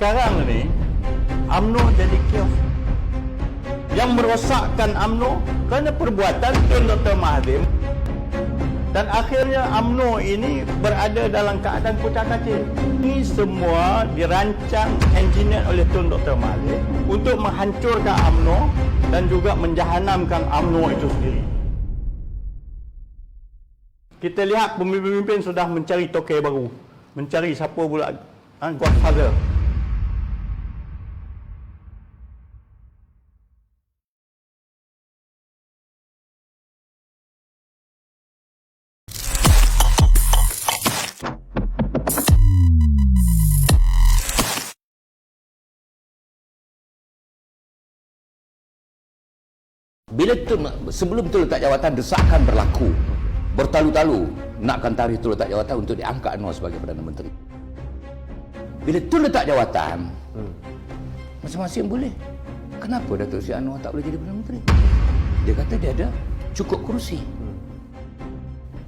Sekarang ni UMNO jadi chaos. Yang merosakkan UMNO kerana perbuatan Tun Dr. Mahathir. Dan akhirnya UMNO ini berada dalam keadaan kucak-kacir. Ini semua dirancang, engineer oleh Tun Dr. Mahathir untuk menghancurkan UMNO dan juga menjahanamkan UMNO itu sendiri. Kita lihat pemimpin-pemimpin sudah mencari tokai baru. Mencari siapa pula Godfather. Bila sebelum tu letak jawatan, desakan berlaku bertalu-talu nakkan tarikh tu letak jawatan untuk diangkat Anwar sebagai Perdana Menteri. Bila tu letak jawatan, masing-masing boleh. Kenapa Datuk Seri Anwar tak boleh jadi Perdana Menteri? Dia kata dia ada cukup kerusi.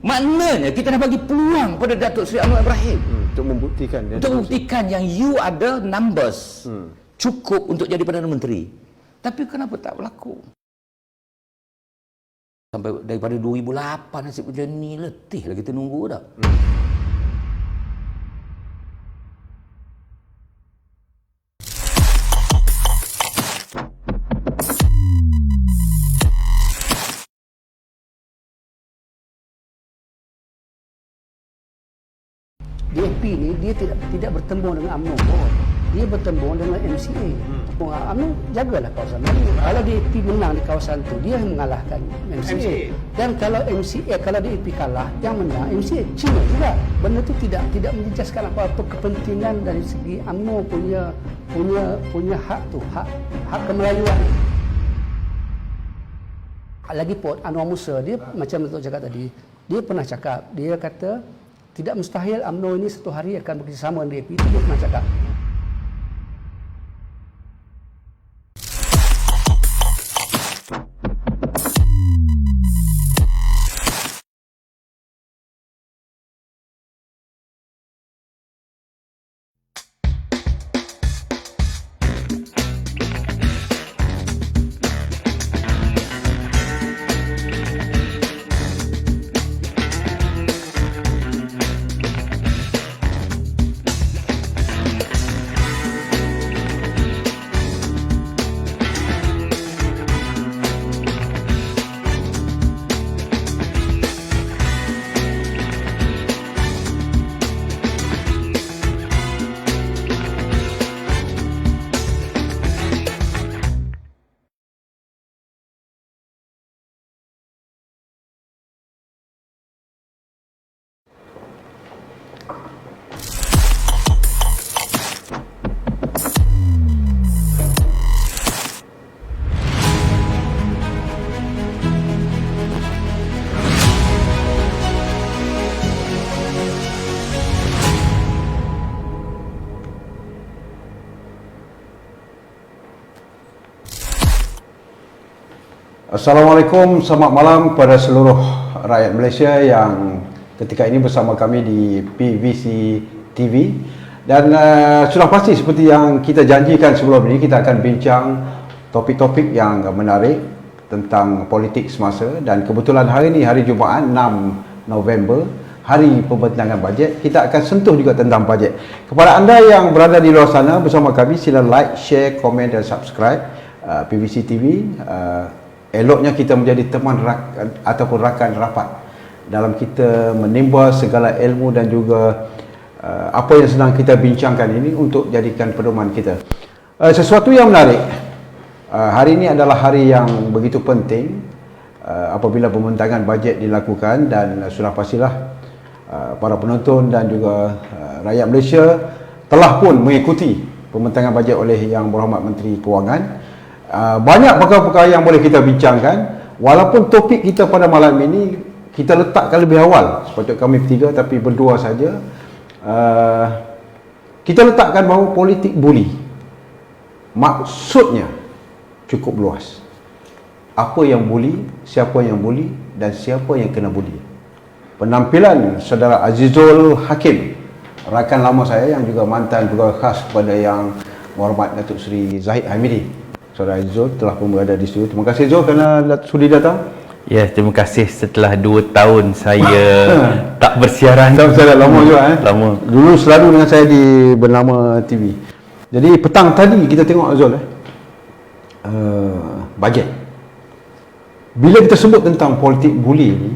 Maknanya kita nak bagi peluang pada Datuk Seri Anwar Ibrahim untuk membuktikan dia untuk membuktikan yang you ada numbers cukup untuk jadi Perdana Menteri. Tapi kenapa tak berlaku? Sampai daripada 2008 nasib macam ni, letih lah kita nunggu dah. DAP ni dia tidak bertembung dengan UMNO pun. Dia bertembung dengan MCA. UMNO jagalah kawasan Melayu. Kalau DAP menang di kawasan tu, dia yang mengalahkan MCA. Dan kalau MCA, kalau DAP kalah, yang menang MCA Cina juga. Benda tu tidak menjejaskan apa-apa kepentingan dari segi UMNO punya hak tu, hak kemelayuan. Lagipun Anwar Musa, dia macam Datuk cakap tadi, dia pernah cakap, dia kata tidak mustahil UMNO ini satu hari akan bekerjasama dengan DAP. Itu dia pernah cakap. Assalamualaikum, selamat malam kepada seluruh rakyat Malaysia yang ketika ini bersama kami di PVC TV. Dan sudah pasti seperti yang kita janjikan sebelum ini, kita akan bincang topik-topik yang menarik tentang politik semasa. Dan kebetulan hari ini, hari Jumaat 6 November, hari pembentangan bajet, kita akan sentuh juga tentang bajet. Kepada anda yang berada di luar sana bersama kami, sila like, share, komen dan subscribe PVC TV. Eloknya kita menjadi teman ataupun rakan rapat dalam kita menimba segala ilmu dan juga apa yang sedang kita bincangkan ini untuk jadikan pedoman kita. Sesuatu yang menarik, hari ini adalah hari yang begitu penting apabila pembentangan bajet dilakukan, dan sudah pastilah para penonton dan juga rakyat Malaysia telah pun mengikuti pembentangan bajet oleh Yang Berhormat Menteri Kewangan. Banyak perkara-perkara yang boleh kita bincangkan, walaupun topik kita pada malam ini kita letakkan lebih awal, sepatutnya kami bertiga tapi berdua saja. Kita letakkan bahawa politik buli maksudnya cukup luas. Apa yang buli, siapa yang buli dan siapa yang kena buli. Penampilan saudara Azizul Hakim rakan lama saya yang juga mantan pegawai khas kepada Yang Berhormat Datuk Seri Zahid Hamidi. Saudara Zul telah pun berada di studio. Terima kasih Zul kerana sudi datang. Ya, terima kasih setelah 2 tahun saya tak bersiaran. Tak bersiaran lama juga Lama. Dulu selalu dengan saya di Bernama TV. Jadi petang tadi kita tengok Zul bajet. Bila kita sebut tentang politik buli ni,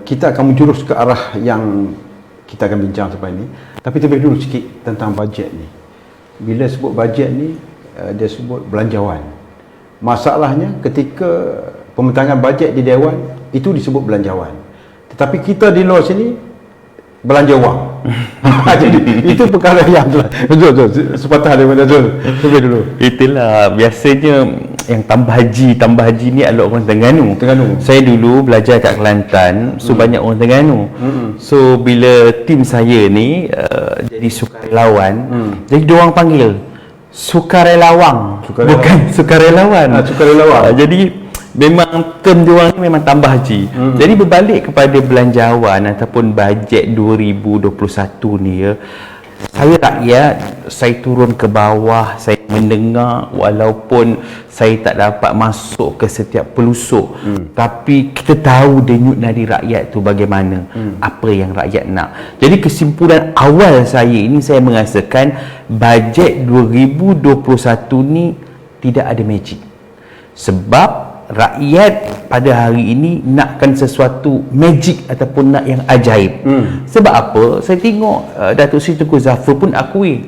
kita akan menjurus ke arah yang kita akan bincang sampai ini. Tapi terlebih dulu sikit tentang bajet ni. Bila sebut bajet ni, dia sebut belanjawan. Masalahnya ketika pembentangan bajet di Dewan itu disebut belanjawan. Tetapi kita di luar sini belanja wang. Jadi itu perkara yang Zul, sepatah daripada Zul. Cuba dulu. Itulah biasanya yang tambah haji ni adalah orang Terengganu. Saya dulu belajar kat Kelantan, so banyak orang Terengganu. So bila tim saya ni jadi sukarelawan, jadi diorang panggil sukarelawang. Bukan sukarelawan. Sukarelawan. Jadi memang term diorang ni memang tambah haji. Jadi berbalik kepada belanjawan ataupun bajet 2021 ni ya, saya rakyat, saya turun ke bawah, saya mendengar walaupun saya tak dapat masuk ke setiap pelusuk, tapi kita tahu denyut nadi rakyat tu bagaimana, apa yang rakyat nak. Jadi kesimpulan awal saya ini, saya merasakan bajet 2021 ni tidak ada magic. Sebab rakyat pada hari ini nakkan sesuatu magic ataupun nak yang ajaib. Sebab apa? Saya tengok Datuk Seri Tunku Zafrul pun akui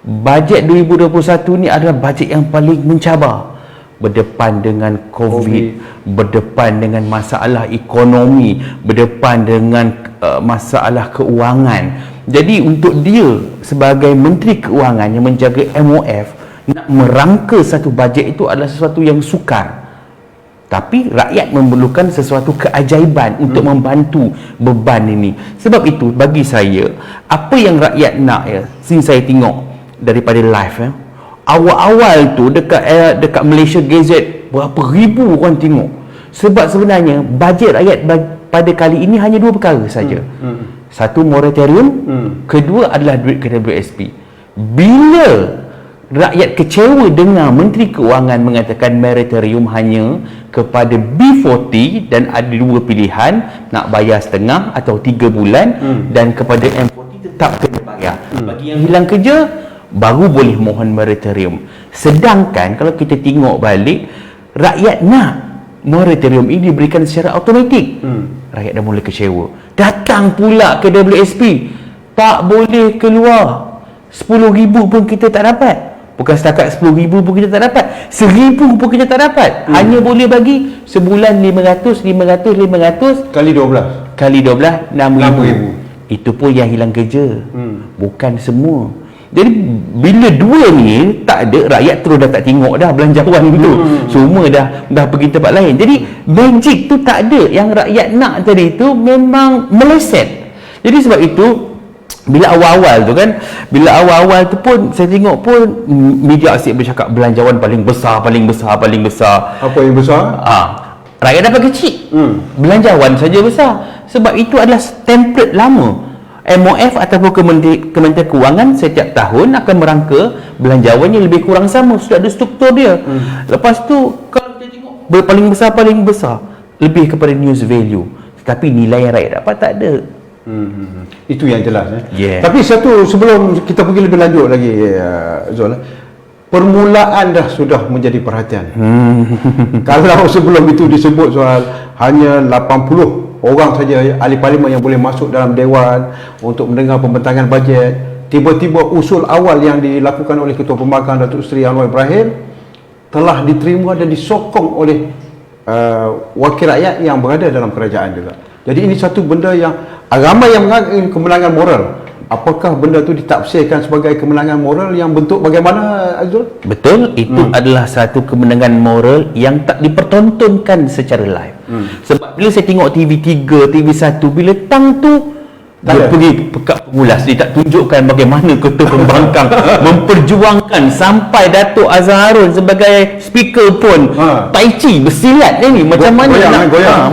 bajet 2021 ni adalah bajet yang paling mencabar. Berdepan dengan COVID, berdepan dengan masalah ekonomi, berdepan dengan masalah keuangan. Jadi untuk dia sebagai Menteri Keuangan yang menjaga MOF, nak merangka satu bajet itu adalah sesuatu yang sukar. Tapi rakyat memerlukan sesuatu keajaiban untuk membantu beban ini. Sebab itu bagi saya, apa yang rakyat nak ya, sini saya tengok daripada live ya, awal-awal tu dekat Malaysia Gazette berapa ribu orang tengok. Sebab sebenarnya bajet rakyat pada kali ini hanya 2 perkara saja. Satu, moratorium, kedua adalah duit ke WSP. Bila rakyat kecewa dengar Menteri Keuangan mengatakan moratorium hanya kepada B40 dan ada 2 pilihan, nak bayar setengah atau 3 bulan, dan kepada M40 tetap kena bayar. Bagi yang hilang kerja baru boleh mohon moratorium. Sedangkan kalau kita tengok balik, rakyat nak moratorium ini diberikan secara automatik. Rakyat dah mula kecewa. Datang pula ke WSP, tak boleh keluar, 10,000 pun kita tak dapat. Bukan setakat 10,000 pun kita tak dapat, 1,000 pun kita tak dapat. Hanya boleh bagi sebulan 500 kali 12 6,000. Itu pun yang hilang kerja, bukan semua. Jadi bila 2 ni tak ada, rakyat terus dah tak tengok dah belanjawan tu. Semua dah pergi tempat lain. Jadi magic tu tak ada. Yang rakyat nak tadi tu memang meleset. Jadi sebab itu bila awal-awal tu pun saya tengok pun media asyik bercakap belanjawan paling besar. Apa yang besar? Rakyat dapat kecil, belanjawan saja besar. Sebab itu adalah template lama. MOF ataupun Kementerian Kewangan setiap tahun akan merangka belanjawannya lebih kurang sama, sudah ada struktur dia. Lepas tu kalau kita tengok paling besar lebih kepada news value, tetapi nilai yang rakyat dapat tak ada. Itu yang jelas Yeah. Tapi satu, sebelum kita pergi lebih lanjut lagi Zul, permulaan dah sudah menjadi perhatian. Kalau sebelum itu disebut soal hanya 80 orang saja ahli parlimen yang boleh masuk dalam Dewan untuk mendengar pembentangan bajet, tiba-tiba usul awal yang dilakukan oleh Ketua Pembangkang Datuk Seri Anwar Ibrahim telah diterima dan disokong oleh wakil rakyat yang berada dalam kerajaan juga. Jadi ini satu benda yang ramai yang menganggap kemenangan moral. Apakah benda tu ditafsirkan sebagai kemenangan moral yang bentuk bagaimana, Azul? Betul, itu adalah satu kemenangan moral yang tak dipertontonkan secara live. Sebab bila saya tengok TV3, TV1, bila tang tu Dia pergi pekat pengulas, dia tak tunjukkan bagaimana Ketua Pembangkang memperjuangkan sampai Datuk Azhar Harun sebagai speaker pun tai chi bersilat dia ni macam mana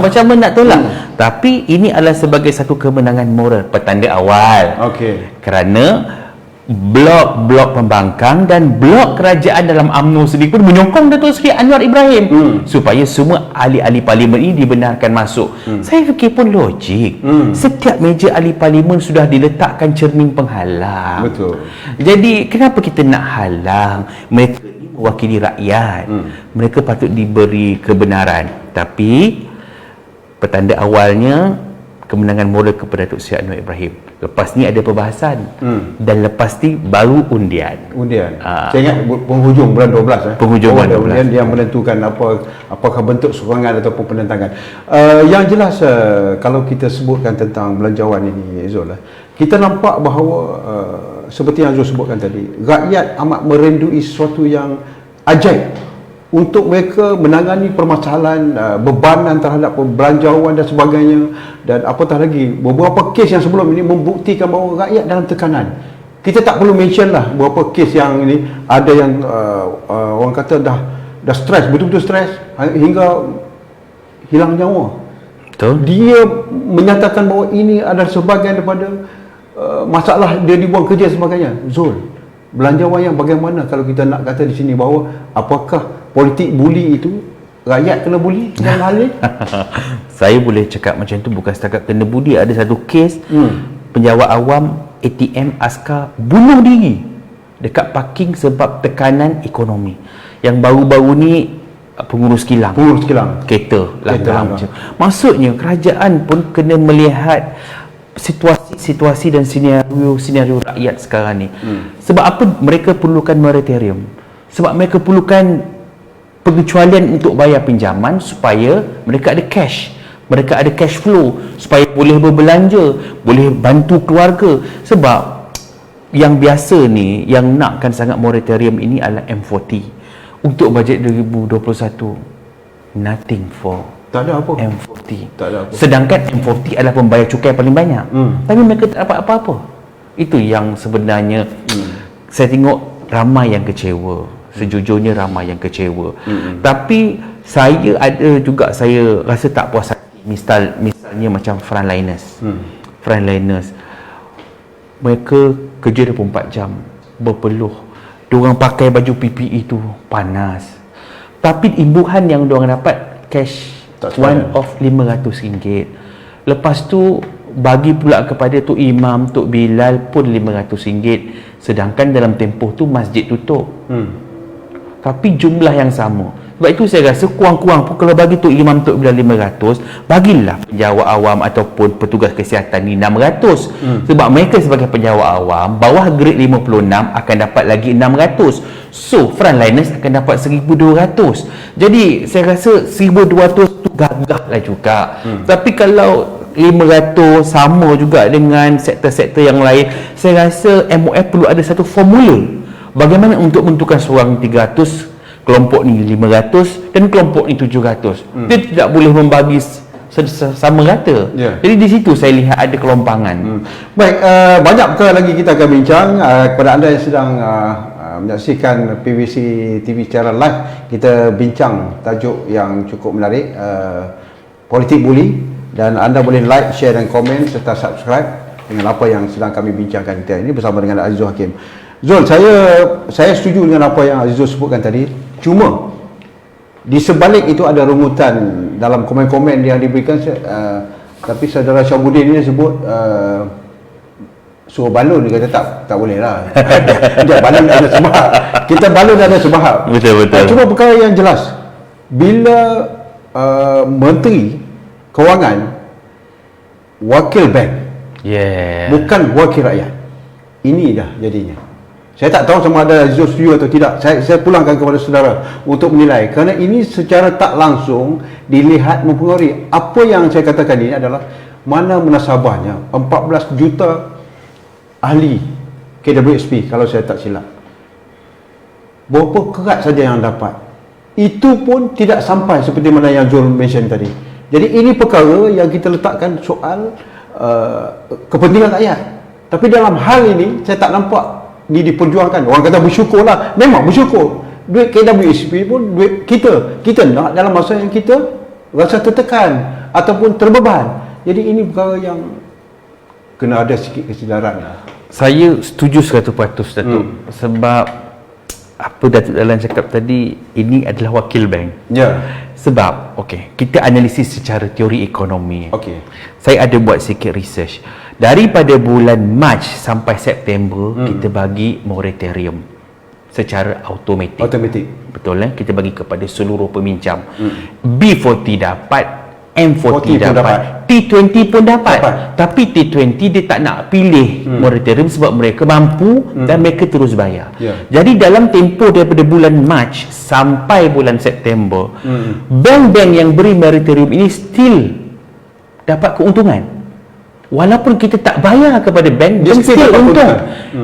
macam mana nak tolak. Tapi ini adalah sebagai satu kemenangan moral, petanda awal. Kerana blok pembangkang dan blok kerajaan dalam UMNO sendiri pun menyokong Datuk Seri Anwar Ibrahim supaya semua ahli-ahli parlimen ini dibenarkan masuk. Saya fikir pun logik. Setiap meja ahli parlimen sudah diletakkan cermin penghalang. Betul. Jadi kenapa kita nak halang? Mereka ini mewakili rakyat. Mereka patut diberi kebenaran. Tapi petanda awalnya kemenangan moral kepada Datuk Seri Anwar Ibrahim. Lepas ni ada perbahasan dan lepas ni baru undian. Saya ingat penghujung bulan 12 penghujung bulan 12 undian dia menentukan apakah bentuk sokongan ataupun penentangan. Yang jelas kalau kita sebutkan tentang belanjawan ini Zul, kita nampak bahawa seperti yang Zul sebutkan tadi, rakyat amat merindui sesuatu yang ajaib untuk mereka menangani permasalahan bebanan terhadap belanjawan dan sebagainya. Dan apatah lagi, beberapa kes yang sebelum ini membuktikan bahawa rakyat dalam tekanan. Kita tak perlu mention lah beberapa kes yang ini, ada yang orang kata dah stres, betul-betul stres hingga hilang nyawa. Betul. Dia menyatakan bahawa ini adalah sebahagian daripada masalah dia dibuang kerja sebagainya. Zul, belanjawan yang bagaimana kalau kita nak kata di sini bahawa apakah politik buli itu rakyat kena buli dalam hal ni? Saya boleh cakap macam tu, bukan setakat kena buli. Ada satu kes penjawat awam ATM askar bunuh diri dekat parking sebab tekanan ekonomi. Yang baru-baru ni pengurus kilang kereta lah. Maksudnya kerajaan pun kena melihat situasi dan senario rakyat sekarang ni. Sebab apa mereka perlukan moratorium? Sebab mereka perlukan pengecualian untuk bayar pinjaman supaya mereka ada cash. Mereka ada cash flow supaya boleh berbelanja, boleh bantu keluarga. Sebab yang biasa ni, yang nakkan sangat moratorium ini adalah M40. Untuk bajet 2021, nothing for tak ada apa. M40. Tak ada apa. Sedangkan M40 adalah pembayar cukai paling banyak. Tapi mereka tak dapat apa-apa. Itu yang sebenarnya saya tengok ramai yang kecewa. Sejujurnya ramai yang kecewa. Tapi saya rasa tak puas hati. Misalnya macam frontliners. Frontliners. Mereka kerja 24 jam. Berpeluh. Diorang pakai baju PPE tu panas. Tapi imbuhan yang diorang dapat cash one off RM500. Lepas tu bagi pula kepada Tok Imam, Tok Bilal pun RM500. Sedangkan dalam tempoh tu masjid tutup. Tapi jumlah yang sama. Sebab itu saya rasa kurang-kurang pun kalau bagi Tok Imam, Tok Bilal 500, bagilah penjawat awam ataupun petugas kesihatan ni 600. Sebab mereka sebagai penjawat awam, bawah grade 56 akan dapat lagi 600. So frontliners akan dapat 1200. Jadi saya rasa 1200 tu gagah lah juga. Tapi kalau 500 sama juga dengan sektor-sektor yang lain, saya rasa MOF perlu ada satu formula bagaimana untuk menentukan seorang 300, kelompok ni 500 dan kelompok ni 700. Dia tidak boleh membagi sama rata. Jadi di situ saya lihat ada kelompangan. Baik, banyak perkara lagi kita akan bincang. Kepada anda yang sedang menyaksikan PVC TV secara live, kita bincang tajuk yang cukup menarik, politik buli, dan anda boleh like, share dan komen serta subscribe dengan apa yang sedang kami bincangkan kita ini bersama dengan Azizul Hakim. Zul, saya setuju dengan apa yang Azizul sebutkan tadi. Cuma di sebalik itu ada rungutan dalam komen-komen yang diberikan. Tapi saudara Syabuddin ini sebut suruh balon, dia kata tak boleh lah. Dia balon ada sebab. Kita balon ada sebab. Betul. Cuma perkara yang jelas, bila Menteri Kewangan wakil bank, bukan wakil rakyat, ini dah jadinya. Saya tak tahu sama ada Azizul setuju atau tidak. Saya pulangkan kepada saudara untuk menilai, kerana ini secara tak langsung dilihat mempengaruhi. Apa yang saya katakan ini adalah mana munasabahnya 14 juta ahli KWSP kalau saya tak silap. Berapa kerat saja yang dapat. Itu pun tidak sampai seperti mana yang Zul mention tadi. Jadi ini perkara yang kita letakkan soal kepentingan rakyat. Tapi dalam hal ini saya tak nampak ni diperjuangkan. Orang kata bersyukurlah, memang bersyukur. Duit KWSP pun duit kita nak dalam masa yang kita rasa tertekan ataupun terbeban. Jadi ini perkara yang kena ada sikit kesedaran. Saya setuju 100% Datuk. Sebab apa Datuk Dahlan cakap tadi, ini adalah wakil bank. Ya. Sebab kita analisis secara teori ekonomi. Okey. Saya ada buat sikit research. Daripada bulan Mac sampai September, kita bagi moratorium secara automatik. Betul kita bagi kepada seluruh peminjam. B40 dapat, M40 dapat, T20 pun dapat. Tapi T20 dia tak nak pilih moratorium sebab mereka mampu dan mereka terus bayar. Jadi dalam tempoh daripada bulan Mac sampai bulan September, bank-bank yang beri moratorium ini still dapat keuntungan. Walaupun kita tak bayar kepada bank, dia still untung.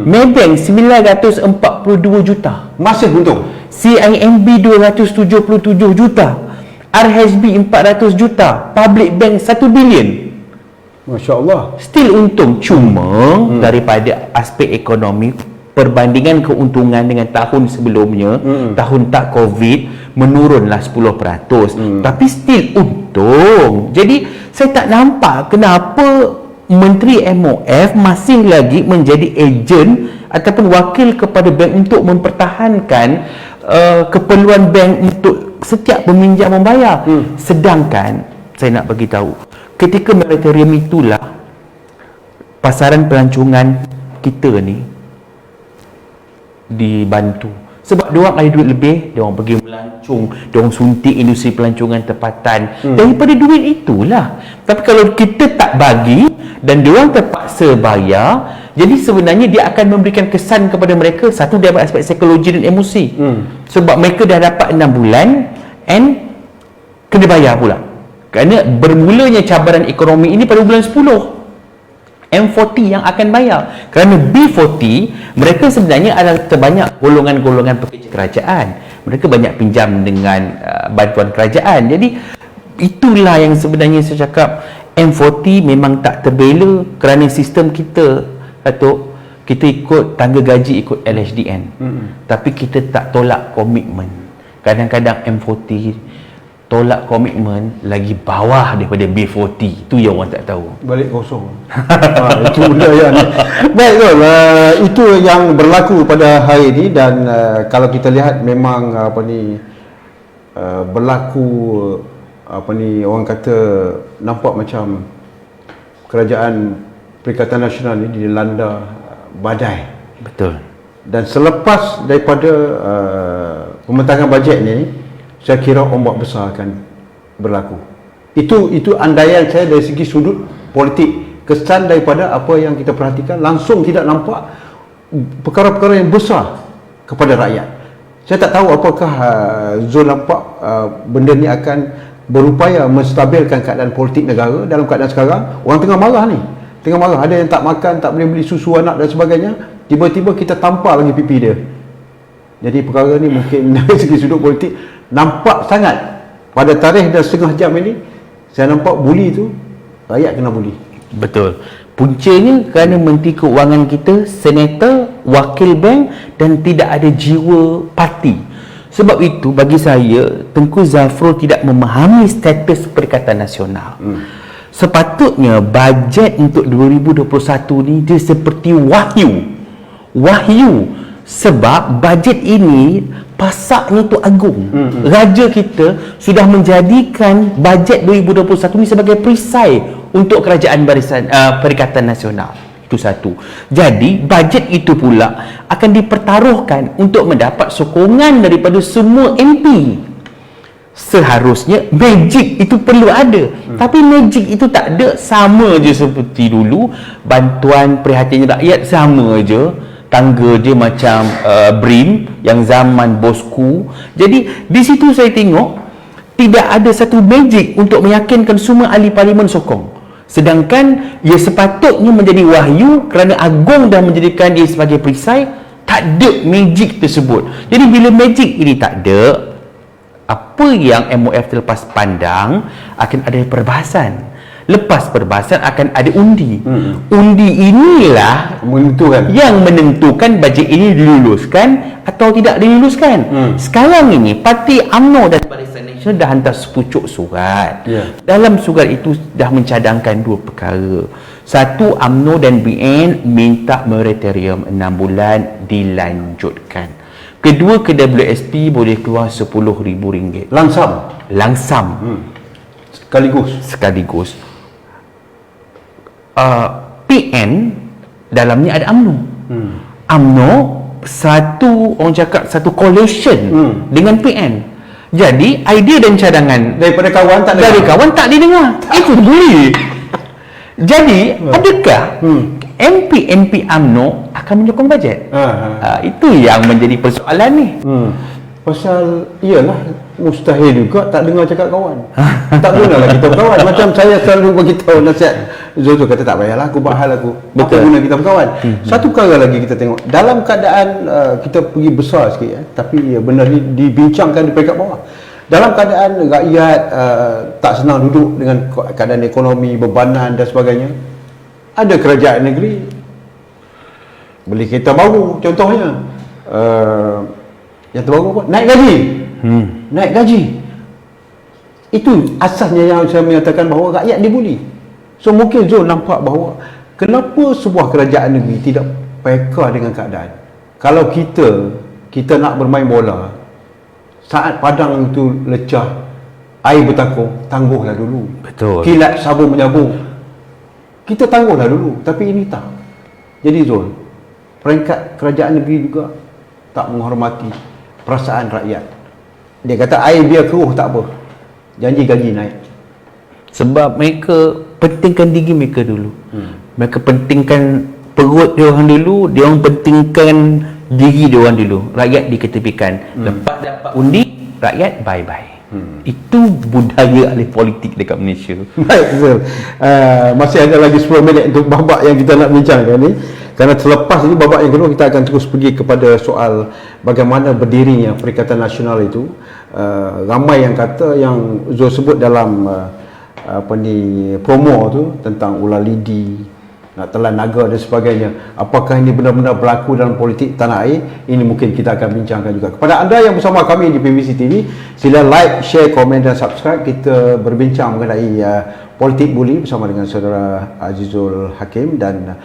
Maybank 942 juta. Masih untung. CIMB 277 juta. RHB 400 juta. Public Bank 1 bilion. Masya Allah. Still untung. Cuma daripada aspek ekonomi, perbandingan keuntungan dengan tahun sebelumnya, tahun tak COVID, menurunlah 10%. Tapi still untung. Jadi saya tak nampak kenapa Menteri MOF masih lagi menjadi ejen ataupun wakil kepada bank untuk mempertahankan keperluan bank untuk setiap peminjam membayar. Sedangkan saya nak bagi tahu, ketika moratorium itulah pasaran pelancongan kita ni dibantu. Sebab diorang ada duit lebih, diorang pergi melancong, diorang suntik industri pelancongan tempatan daripada duit itulah. Tapi kalau kita tak bagi dan diorang terpaksa bayar, jadi sebenarnya dia akan memberikan kesan kepada mereka, satu dari aspek psikologi dan emosi. Sebab mereka dah dapat 6 bulan and kena bayar pula. Kerana bermulanya cabaran ekonomi ini pada bulan 10. M40 yang akan bayar. Kerana B40 mereka sebenarnya adalah terbanyak golongan-golongan pekerja kerajaan. Mereka banyak pinjam dengan bantuan kerajaan. Jadi itulah yang sebenarnya saya cakap, M40 memang tak terbela kerana sistem kita, Datuk, kita ikut tangga gaji, ikut LHDN. Tapi kita tak tolak komitmen. Kadang-kadang M40 tolak komitmen lagi bawah daripada B40. Itu yang orang tak tahu. Balik kosong. Itu benda yang baik, itu yang berlaku pada hari ini. Dan kalau kita lihat memang berlaku orang kata nampak macam kerajaan Perikatan Nasional ini dilanda badai. Betul. Dan selepas daripada pembentangan bajet ni, saya kira ombak besar akan berlaku. Itu andaian saya dari segi sudut politik. Kesan daripada apa yang kita perhatikan, langsung tidak nampak perkara-perkara yang besar kepada rakyat. Saya tak tahu apakah Zul nampak benda ni akan berupaya menstabilkan keadaan politik negara dalam keadaan sekarang. Orang tengah marah ni. Tengah marah. Ada yang tak makan, tak boleh beli susu anak dan sebagainya. Tiba-tiba kita tampar lagi pipi dia. Jadi perkara ni mungkin dari segi sudut politik nampak sangat. Pada tarikh dah setengah jam ini, saya nampak buli tu, rakyat kena buli. Betul. Puncanya kerana Menteri Keuangan kita, senator, wakil bank dan tidak ada jiwa parti. Sebab itu bagi saya, Tengku Zafrul tidak memahami status Perikatan Nasional. Sepatutnya bajet untuk 2021 ni dia seperti wahyu. Sebab bajet ini pasaknya tu agung. Raja kita sudah menjadikan bajet 2021 ni sebagai perisai untuk kerajaan barisan Perikatan Nasional. Itu satu. Jadi bajet itu pula akan dipertaruhkan untuk mendapat sokongan daripada semua MP. Seharusnya magic itu perlu ada. Tapi magic itu tak ada. Sama je seperti dulu. Bantuan prihatin rakyat sama je. Tangga dia macam BRIM yang zaman bosku. Jadi di situ saya tengok tidak ada satu magic untuk meyakinkan semua ahli parlimen sokong. Sedangkan ia sepatutnya menjadi wahyu kerana Agong dah menjadikan dia sebagai perisai. Tak ada magic tersebut. Jadi bila magic ini tak ada, apa yang MOF terlepas pandang akan ada perbahasan. lepas perbahasan akan ada undi. Undi inilah yang menentukan bajet ini diluluskan atau tidak diluluskan. Sekarang ini Parti UMNO dan Barisan Nasional dah hantar sepucuk surat. Dalam surat itu dah mencadangkan dua perkara. Satu, UMNO dan BN minta moratorium 6 bulan dilanjutkan. Kedua, KWSP boleh keluar RM10,000 langsam sekaligus. PN dalamnya ada UMNO. UMNO satu, orang cakap satu coalition dengan PN. Jadi idea dan cadangan Daripada kawan tak didengar. Itu boleh. Jadi adakah MP UMNO akan menyokong bajet? Itu yang menjadi persoalan ni. Pasal iyalah mustahil juga tak dengar cakap kawan. Tak gunalah kita berkawan. Macam saya selalu beritahu nasihat, Zul kata tak payahlah aku bahal aku. Apa guna kita berkawan? Satu perkara lagi kita tengok dalam keadaan kita pergi besar sikit tapi benda ni dibincangkan di peringkat bawah. Dalam keadaan rakyat tak senang duduk dengan keadaan ekonomi, bebanan dan sebagainya, ada kerajaan negeri beli kereta baru contohnya. Yang terbaru apa? Naik gaji. Itu asasnya yang saya menyatakan bahawa rakyat dibuli. So mungkin Zul nampak bahawa kenapa sebuah kerajaan negeri tidak peka dengan keadaan. Kalau kita nak bermain bola, saat padang itu lecah, air bertakung, tangguhlah dulu. Betul. Kilat sabun menyabung, kita tangguhlah dulu. Tapi ini tak. Jadi Zul, peringkat kerajaan negeri juga tak menghormati perasaan rakyat. Dia kata air biar keruh tak apa, janji gaji naik. Sebab mereka pentingkan diri mereka dulu. Mereka pentingkan perut dia orang dulu, dia orang pentingkan diri dia orang dulu. Rakyat diketepikan. Lepas dapat undi, rakyat bye-bye. Itu budaya ahli politik dekat Malaysia. Baik, Zul. Masih ada lagi 10 minit untuk babak yang kita nak bincangkan ni. Kerana selepas ini babak yang kedua kita akan terus pergi kepada soal bagaimana berdirinya Perikatan Nasional itu. Ramai yang kata, yang Zul sebut dalam promo tu tentang ular lidi, nak telan naga dan sebagainya. Apakah ini benar-benar berlaku dalam politik tanah air? Ini mungkin kita akan bincangkan juga. Kepada anda yang bersama kami di PVC TV, sila like, share, komen dan subscribe. Kita berbincang mengenai politik buli bersama dengan saudara Azizul Hakim, dan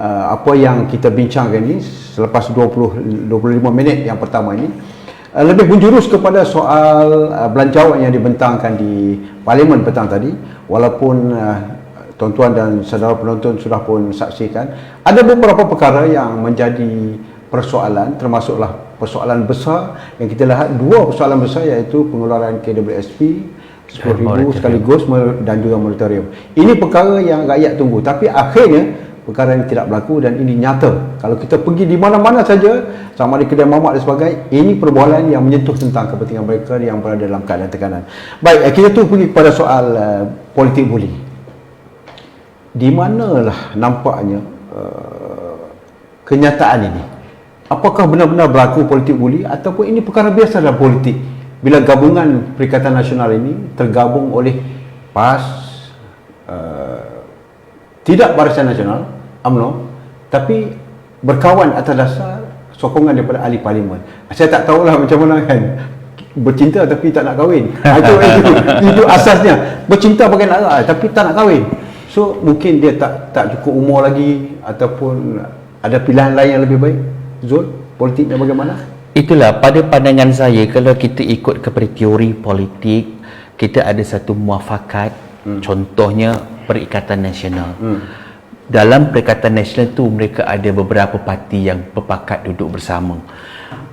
apa yang kita bincangkan ini selepas 25 minit yang pertama ini lebih menjurus kepada soal belanjawan yang dibentangkan di Parlimen petang tadi. Walaupun tuan-tuan dan saudara penonton sudah pun saksikan, ada beberapa perkara yang menjadi persoalan, termasuklah persoalan besar yang kita lihat. Dua persoalan besar, iaitu pengeluaran KWSP 10,000 sekaligus dan juga moratorium. Ini perkara yang rakyat tunggu, tapi akhirnya perkara ini tidak berlaku, dan ini nyata. Kalau kita pergi di mana-mana saja, sama di kedai mamak dan sebagainya, ini perbualan yang menyentuh tentang kepentingan mereka yang berada dalam keadaan tekanan. Baik, kita tu pergi kepada soal politik buli. Di manalah nampaknya kenyataan ini? Apakah benar-benar berlaku politik buli, ataupun ini perkara biasa dalam politik bila gabungan Perikatan Nasional ini tergabung oleh PAS, tidak Barisan Nasional, UMNO, tapi berkawan atas dasar sokongan daripada ahli parlimen. Saya tak tahulah macam mana kan, bercinta tapi tak nak kahwin. Itu asasnya. Bercinta pakai nak tapi tak nak kahwin. So mungkin dia tak cukup umur lagi, ataupun ada pilihan lain yang lebih baik. Zul, politiknya bagaimana? Itulah, pada pandangan saya, kalau kita ikut kepada teori politik, kita ada satu muafakat. Contohnya Perikatan Nasional. Dalam Perikatan Nasional tu mereka ada beberapa parti yang berpakat duduk bersama.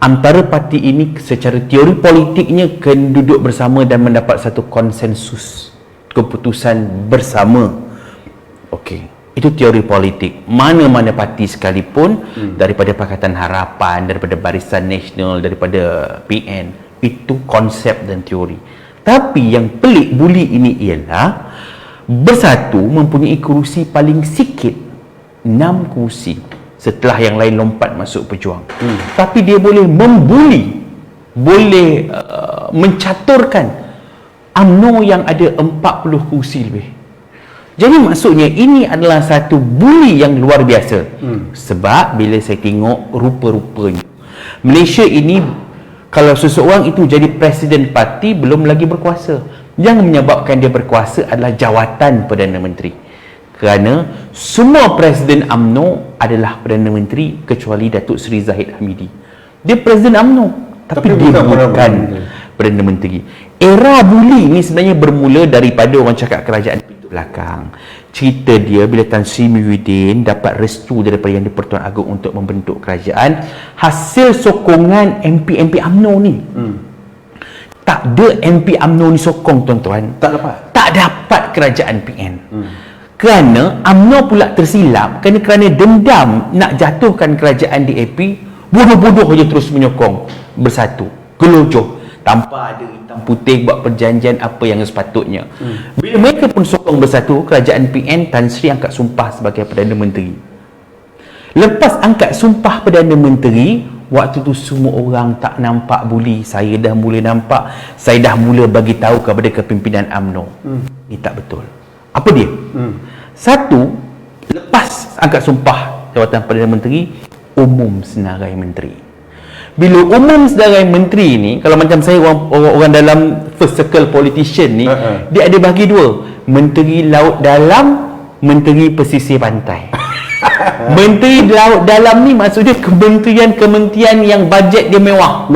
Antara parti ini secara teori politiknya kena duduk bersama dan mendapat satu konsensus keputusan bersama. Okey, itu teori politik. Mana-mana parti sekalipun, daripada Pakatan Harapan, daripada Barisan Nasional, daripada PN, itu konsep dan teori. Tapi yang pelik buli ini ialah Bersatu mempunyai kerusi paling sikit, 6 kerusi, setelah yang lain lompat masuk pejuang. Tapi dia boleh membuli, boleh mencaturkan UMNO yang ada 40 kerusi lebih. Jadi maksudnya ini adalah satu buli yang luar biasa. Sebab bila saya tengok rupa-rupanya Malaysia ini, kalau seseorang itu jadi presiden parti belum lagi berkuasa, yang menyebabkan dia berkuasa adalah jawatan Perdana Menteri. Kerana semua presiden UMNO adalah Perdana Menteri kecuali Datuk Seri Zahid Hamidi. Dia presiden UMNO tapi dia bukan Perdana Menteri. Era buli ni sebenarnya bermula daripada orang cakap kerajaan pintu belakang. Cerita dia bila Tan Sri Muhyiddin dapat restu daripada Yang di-Pertuan Agong untuk membentuk kerajaan hasil sokongan MP-MP UMNO ni. Tak ada MP UMNO ni sokong, tuan-tuan. Tak dapat kerajaan PN. Kerana UMNO pula tersilap kerana dendam nak jatuhkan kerajaan DAP, bodoh-bodoh je terus menyokong Bersatu, gelojoh tanpa ada hitam putih buat perjanjian apa yang sepatutnya. Bila mereka pun sokong Bersatu, kerajaan PN, Tan Sri angkat sumpah sebagai Perdana Menteri. Lepas angkat sumpah Perdana Menteri, waktu tu semua orang tak nampak buli. Saya dah mula nampak, saya dah mula bagi tahu kepada kepimpinan UMNO. Ini tak betul. Apa dia? Satu, lepas angkat sumpah jawatan Perdana Menteri, umum senarai menteri. Bila umum senarai menteri ni, kalau macam saya orang dalam first circle politician ni, dia ada bagi dua, menteri laut dalam, menteri pesisir pantai. Menteri laut dalam ni maksudnya kementerian yang bajet dia mewah.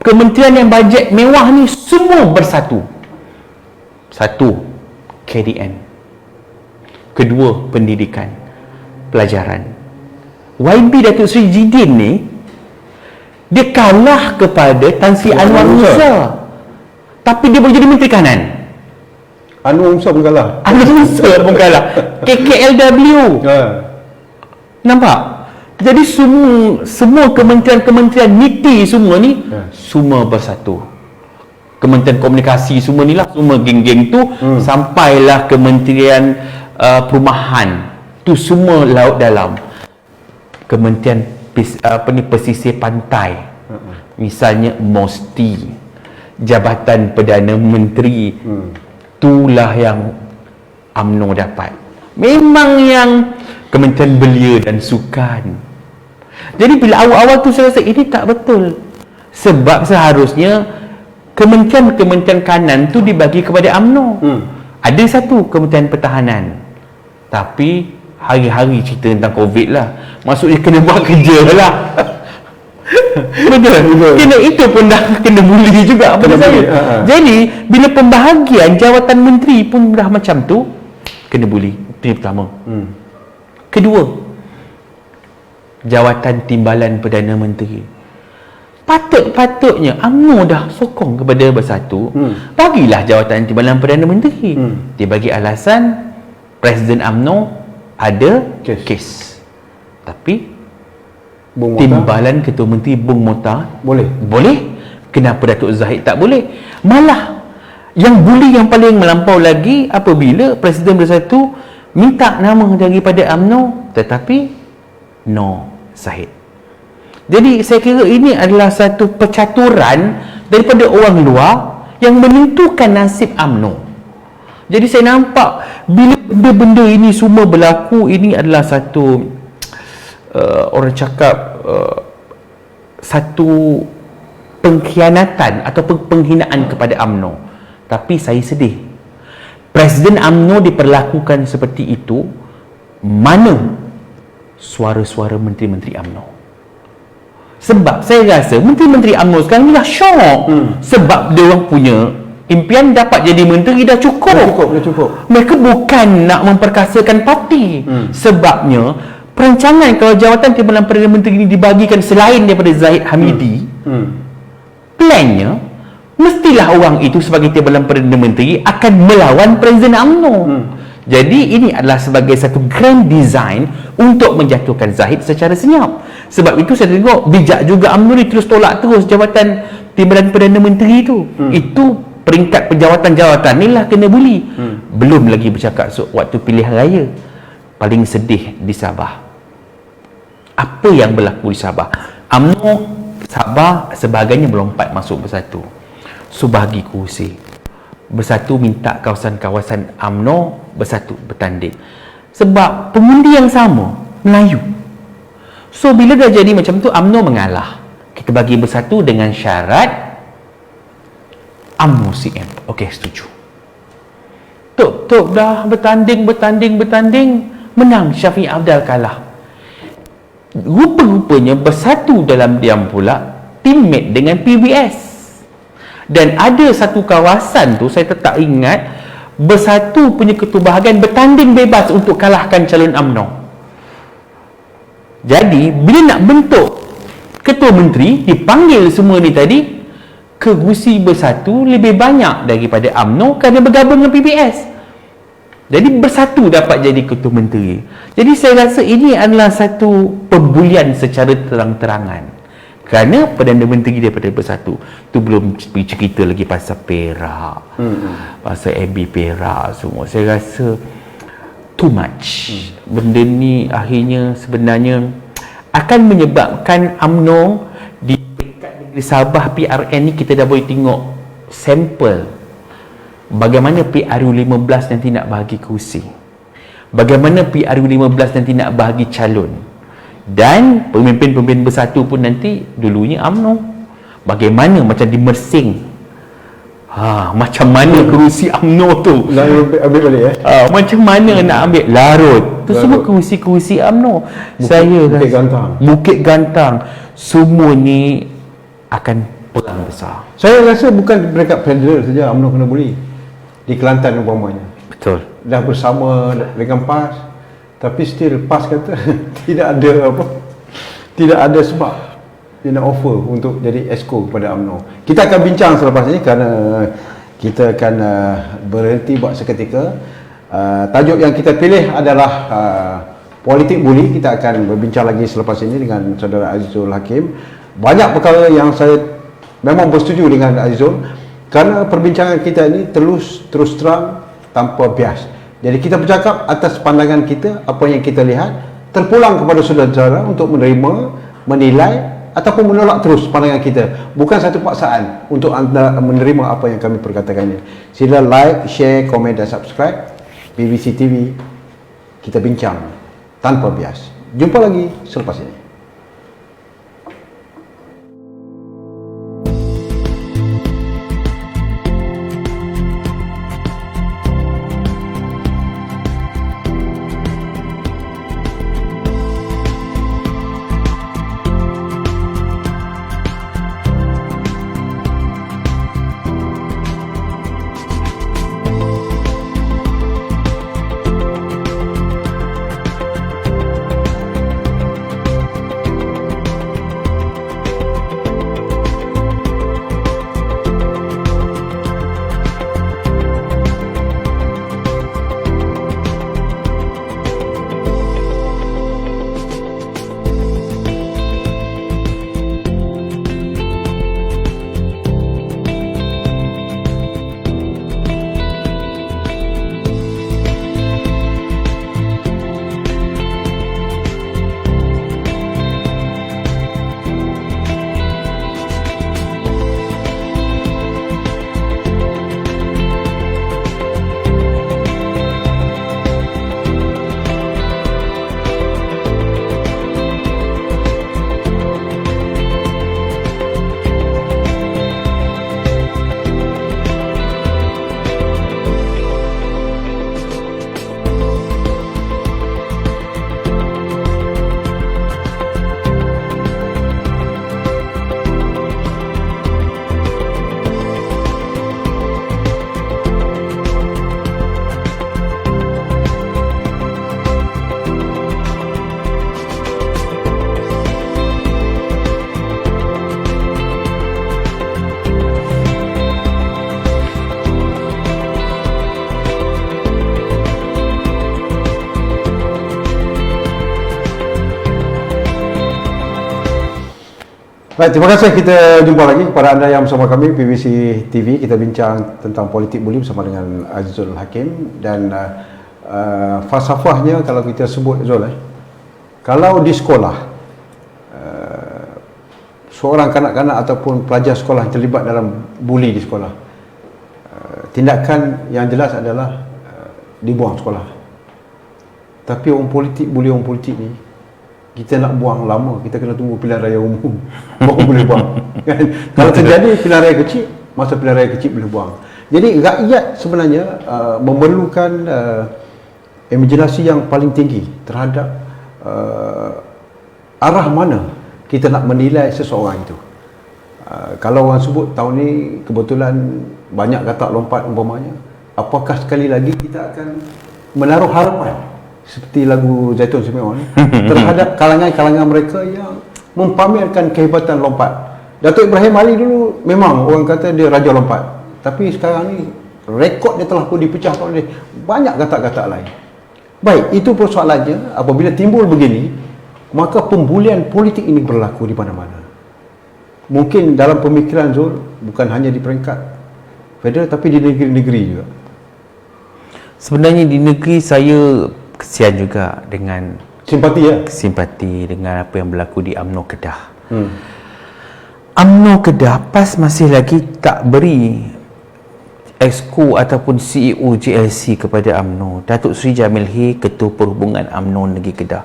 Kementerian yang bajet mewah ni semua bersatu. Satu, KDN. Kedua, pendidikan, pelajaran. YB Datuk Seri Jidin ni, dia kalah kepada Tan Sri Anwar Musa, tapi dia boleh jadi Menteri Kanan. Anwar Musa pun kalah. KKLW. Nampak? Jadi semua kementerian NITI semua ni semua bersatu. Kementerian Komunikasi semua ni lah, semua geng-geng tu sampailah Kementerian Perumahan tu semua laut dalam. Kementerian pesisir pantai, misalnya MOSTI, Jabatan Perdana Menteri, itulah yang UMNO dapat. Memang yang Kementerian Belia dan Sukan. Jadi bila awal-awal tu saya rasa ini tak betul, sebab seharusnya kementerian kanan tu dibagi kepada UMNO. Ada satu Kementerian Pertahanan, tapi hari-hari cerita tentang COVID lah. Maksudnya kena buat kerja lah. Betul. Kena itu pun dah kena buli juga pada saya. Jadi bila pembahagian jawatan menteri pun dah macam tu, kena buli. Itu yang pertama. Kedua, jawatan timbalan Perdana Menteri. Patutnya UMNO dah sokong kepada Bersatu, bagilah jawatan timbalan Perdana Menteri. Dia bagi alasan Presiden UMNO ada kes. Tapi timbalan Ketua Menteri Bung Mokhtar boleh. Kenapa Datuk Zahid tak boleh? Malah yang buli yang paling melampau lagi apabila Presiden Bersatu minta nama daripada UMNO, tetapi no Zahid. Jadi saya kira ini adalah satu percaturan daripada orang luar yang menentukan nasib UMNO. Jadi saya nampak bila benda-benda ini semua berlaku, ini adalah satu orang cakap satu pengkhianatan atau penghinaan kepada UMNO. Tapi saya sedih, Presiden UMNO diperlakukan seperti itu. Mana suara-suara menteri-menteri UMNO? Sebab saya rasa menteri-menteri UMNO sekarang ni dah syok. Sebab dia orang punya impian dapat jadi menteri dah cukup. Mereka bukan nak memperkasakan parti. Sebabnya perancangan kalau jawatan timbalan Perdana Menteri ini dibagikan selain daripada Zahid Hamidi, plannya mestilah orang itu sebagai timbalan Perdana Menteri akan melawan Presiden UMNO. Jadi ini adalah sebagai satu grand design untuk menjatuhkan Zahid secara senyap. Sebab itu saya tengok bijak juga UMNO ni terus tolak terus jawatan timbalan Perdana Menteri itu. Itu peringkat penjawatan-jawatan ni lah kena buli. Belum lagi bercakap waktu pilihan raya. Paling sedih di Sabah. Apa yang berlaku di Sabah? UMNO Sabah sebagainya melompat masuk Bersatu. So bagi kursi. Bersatu minta kawasan-kawasan UMNO bersatu bertanding. Sebab pengundi yang sama, Melayu. So bila dah jadi macam tu, UMNO mengalah. Kita bagi bersatu dengan syarat UMNO CM. Okey, setuju. Tok dah bertanding, menang. Syafiq Afdal kalah. Rupa-rupanya bersatu dalam diam pula teammate dengan PBS. Dan ada satu kawasan tu, saya tetap ingat, bersatu punya ketua bahagian bertanding bebas untuk kalahkan calon UMNO. Jadi bila nak bentuk ketua menteri, dipanggil semua ni tadi, kerusi bersatu lebih banyak daripada UMNO kerana bergabung dengan PBS. Jadi bersatu dapat jadi ketua menteri. Jadi saya rasa ini adalah satu pembulian secara terang-terangan. Kerana Perdana Menteri daripada bersatu tu belum cerita lagi pasal Perak, pasal AB Perak semua. Saya rasa too much. Benda ni akhirnya sebenarnya akan menyebabkan UMNO di peringkat negeri Sabah PRN ni, kita dah boleh tengok sampel bagaimana PRU15 nanti nak bahagi kerusi, bagaimana PRU15 nanti nak bahagi calon. Dan pemimpin-pemimpin bersatu pun nanti dulunya UMNO. Bagaimana macam di Mersing, macam mana kerusi UMNO tu Ambil balik macam mana nak ambil Larut tu, semua kerusi-kerusi UMNO. Bukit Gantang, semua ni akan perang besar. Saya rasa bukan dekat federal saja UMNO kena buli. Di Kelantan umpamanya, Betul. dah bersama dengan PAS, tapi still PAS kata tidak ada sebab dia nak offer untuk jadi exco kepada UMNO. Kita akan bincang selepas ini kerana kita akan berhenti buat seketika. Tajuk yang kita pilih adalah politik buli. Kita akan berbincang lagi selepas ini dengan saudara Azizul Hakim. Banyak perkara yang saya memang bersetuju dengan Azizul, kerana perbincangan kita ini terus terang tanpa bias. Jadi kita bercakap atas pandangan kita, apa yang kita lihat, terpulang kepada saudara-saudara untuk menerima, menilai ataupun menolak terus pandangan kita. Bukan satu paksaan untuk anda menerima apa yang kami perkatakan ini. Sila like, share, komen dan subscribe PVC TV. Kita bincang tanpa bias. Jumpa lagi selepas ini. Baik, terima kasih. Kita jumpa lagi kepada anda yang bersama kami PVC TV. Kita bincang tentang politik buli bersama dengan Azizul Hakim. Dan falsafahnya kalau kita sebut Zul, kalau di sekolah seorang kanak-kanak ataupun pelajar sekolah yang terlibat dalam buli di sekolah, tindakan yang jelas adalah dibuang sekolah. Tapi orang politik ni, kita nak buang lama, kita kena tunggu pilihan raya umum baru boleh buang. Kan? Kalau terjadi pilihan raya kecil, masa pilihan raya kecil boleh buang. Jadi rakyat sebenarnya memerlukan imajinasi yang paling tinggi terhadap arah mana kita nak menilai seseorang itu. Kalau orang sebut tahun ni kebetulan banyak katak lompat umpamanya, apakah sekali lagi kita akan menaruh harapan seperti lagu Zaitun Simeon terhadap kalangan-kalangan mereka yang mempamerkan kehebatan lompat. Datuk Ibrahim Ali dulu memang orang kata dia raja lompat, tapi sekarang ni rekod dia telah pun dipecahkan oleh banyak katak-katak lain. Baik, itu persoalannya. Apabila timbul begini, maka pembulian politik ini berlaku di mana-mana. Mungkin dalam pemikiran Zul, bukan hanya di peringkat federal, tapi di negeri-negeri juga. Sebenarnya di negeri saya kesian juga dengan Simpati ya? simpati dengan apa yang berlaku di UMNO Kedah. UMNO Kedah PAS masih lagi tak beri Exco ataupun CEO JLC kepada UMNO. Datuk Seri Jamil Hay, Ketua Perhubungan UMNO Negeri Kedah,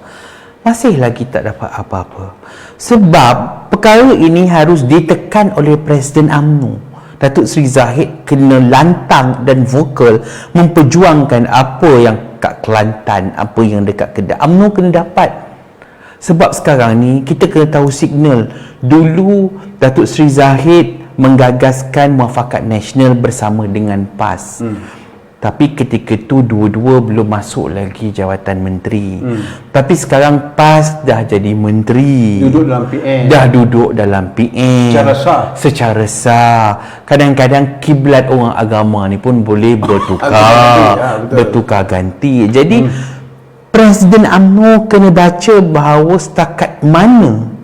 masih lagi tak dapat apa-apa. Sebab perkara ini harus ditekan oleh Presiden UMNO. Datuk Seri Zahid kena lantang dan vokal memperjuangkan apa yang kat Kelantan, apa yang dekat Kedah. UMNO kena dapat. Sebab sekarang ni kita kena tahu signal. Dulu Datuk Seri Zahid menggagaskan muafakat nasional bersama dengan PAS. Tapi ketika tu dua-dua belum masuk lagi jawatan menteri. Tapi sekarang PAS dah jadi menteri. Duduk dalam PN. Dah duduk dalam PN. Secara sah. Kadang-kadang kiblat orang agama ni pun boleh bertukar ganti. Jadi Presiden UMNO kena baca bahawa setakat mana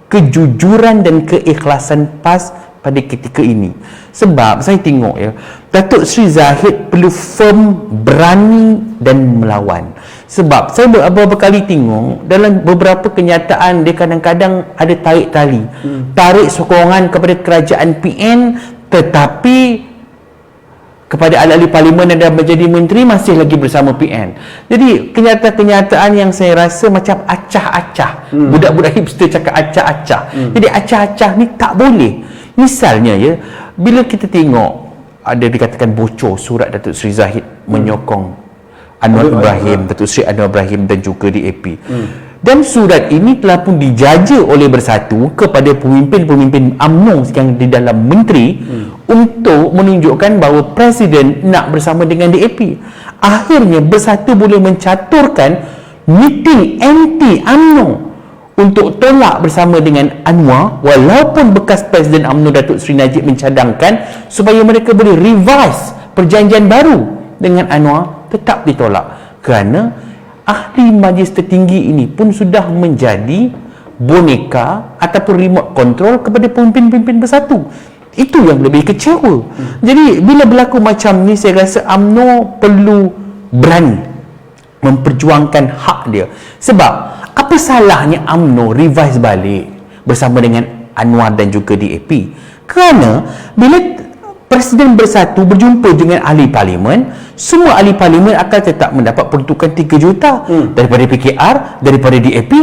kejujuran dan keikhlasan PAS pada ketika ini. Sebab saya tengok ya, Datuk Seri Zahid perlu firm, berani dan melawan. Sebab saya beberapa kali tengok dalam beberapa kenyataan dia kadang-kadang ada tarik tali, tarik sokongan kepada kerajaan PN, tetapi kepada ahli-ahli parlimen yang dah menjadi menteri masih lagi bersama PN. Jadi kenyataan-kenyataan yang saya rasa macam acah-acah. Budak-budak hipster cakap acah-acah. Jadi acah-acah ni tak boleh. Misalnya ya, bila kita tengok ada dikatakan bocor surat Datuk Seri Zahid menyokong Anwar Ibrahim, Datuk Seri Anwar Ibrahim dan juga DAP. Dan surat ini telah pun dijaja oleh Bersatu kepada pemimpin-pemimpin UMNO yang di dalam menteri untuk menunjukkan bahawa Presiden nak bersama dengan DAP. Akhirnya Bersatu boleh mencaturkan meeting anti UMNO untuk tolak bersama dengan Anwar, walaupun bekas Presiden UMNO Datuk Seri Najib mencadangkan supaya mereka boleh revise perjanjian baru dengan Anwar, tetap ditolak kerana ahli majlis tertinggi ini pun sudah menjadi boneka ataupun remote control kepada pemimpin-pemimpin Bersatu. Itu yang lebih kecewa. Jadi bila berlaku macam ni, saya rasa UMNO perlu berani memperjuangkan hak dia. Sebab apa salahnya UMNO revise balik bersama dengan Anwar dan juga DAP? Kerana bila Presiden Bersatu berjumpa dengan ahli parlimen, semua ahli parlimen akan tetap mendapat peruntukan 3 juta daripada PKR, daripada DAP.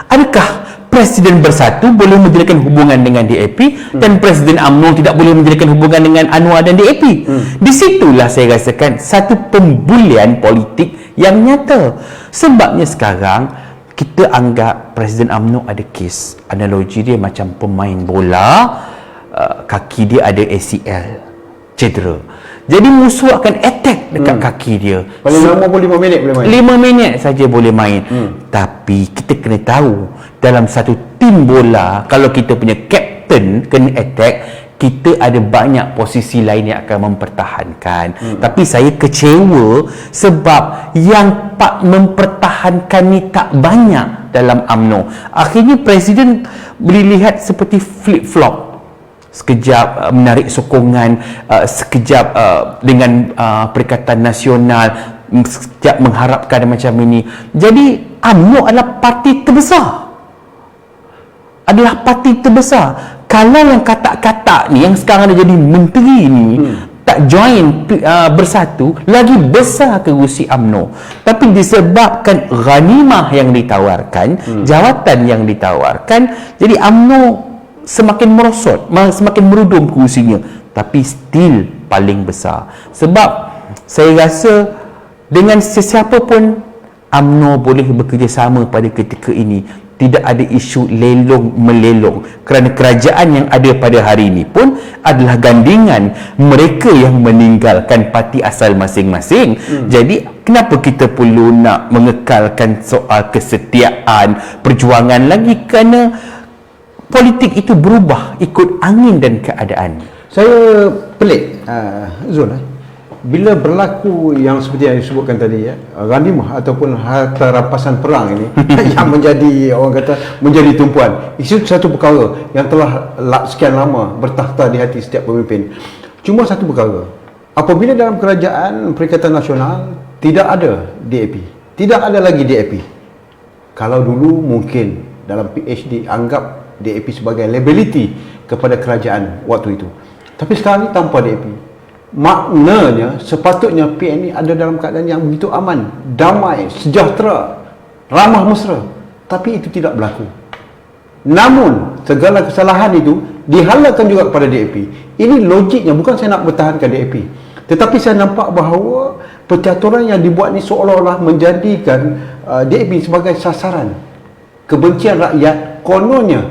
Adakah Presiden Bersatu boleh menjadikan hubungan dengan DAP dan Presiden UMNO tidak boleh menjadikan hubungan dengan Anwar dan DAP? Di situlah saya rasakan satu pembulian politik yang nyata. Sebabnya sekarang kita anggap Presiden UMNO ada kes. Analogi dia macam pemain bola, kaki dia ada ACL, cedera. Jadi musuh akan attack dekat kaki dia. Paling lama pun 5 minit boleh main. 5 minit saja boleh main. Tapi kita kena tahu, dalam satu tim bola, kalau kita punya kapten kena attack, kita ada banyak posisi lain yang akan mempertahankan. Tapi saya kecewa sebab yang mempertahankan ni tak banyak dalam UMNO. Akhirnya Presiden boleh lihat seperti flip-flop. Sekejap menarik sokongan, sekejap dengan Perikatan Nasional, sekejap mengharapkan macam ini. Jadi UMNO adalah parti terbesar. Kalau yang katak-katak ni yang sekarang dah jadi menteri ni tak join bersatu, lagi besar kerusi UMNO. Tapi disebabkan ghanimah yang ditawarkan, jawatan yang ditawarkan, jadi UMNO semakin merosot, semakin merudum kerusinya, tapi still paling besar. Sebab saya rasa dengan sesiapa pun UMNO boleh bekerjasama pada ketika ini. Tidak ada isu lelong melelong, kerana kerajaan yang ada pada hari ini pun adalah gandingan mereka yang meninggalkan parti asal masing-masing. Jadi kenapa kita perlu nak mengekalkan soal kesetiaan, perjuangan lagi, kerana politik itu berubah ikut angin dan keadaan. Saya pelik, Zul, bila berlaku yang seperti yang disebutkan tadi, ghanimah ataupun harta rampasan perang ini yang menjadi, orang kata, menjadi tumpuan. Itu satu perkara yang telah sekian lama bertakhta di hati setiap pemimpin. Cuma satu perkara, apabila dalam kerajaan Perikatan Nasional tidak ada DAP, tidak ada lagi DAP. Kalau dulu mungkin dalam PhD anggap DAP sebagai liability kepada kerajaan waktu itu, tapi sekarang ni tanpa DAP, maknanya sepatutnya PN ada dalam keadaan yang begitu aman, damai, sejahtera, ramah mesra. Tapi itu tidak berlaku. Namun segala kesalahan itu dihalalkan juga kepada DAP. Ini logiknya, bukan saya nak bertahankan DAP, tetapi saya nampak bahawa percaturan yang dibuat ni seolah-olah menjadikan DAP sebagai sasaran kebencian rakyat. Kononnya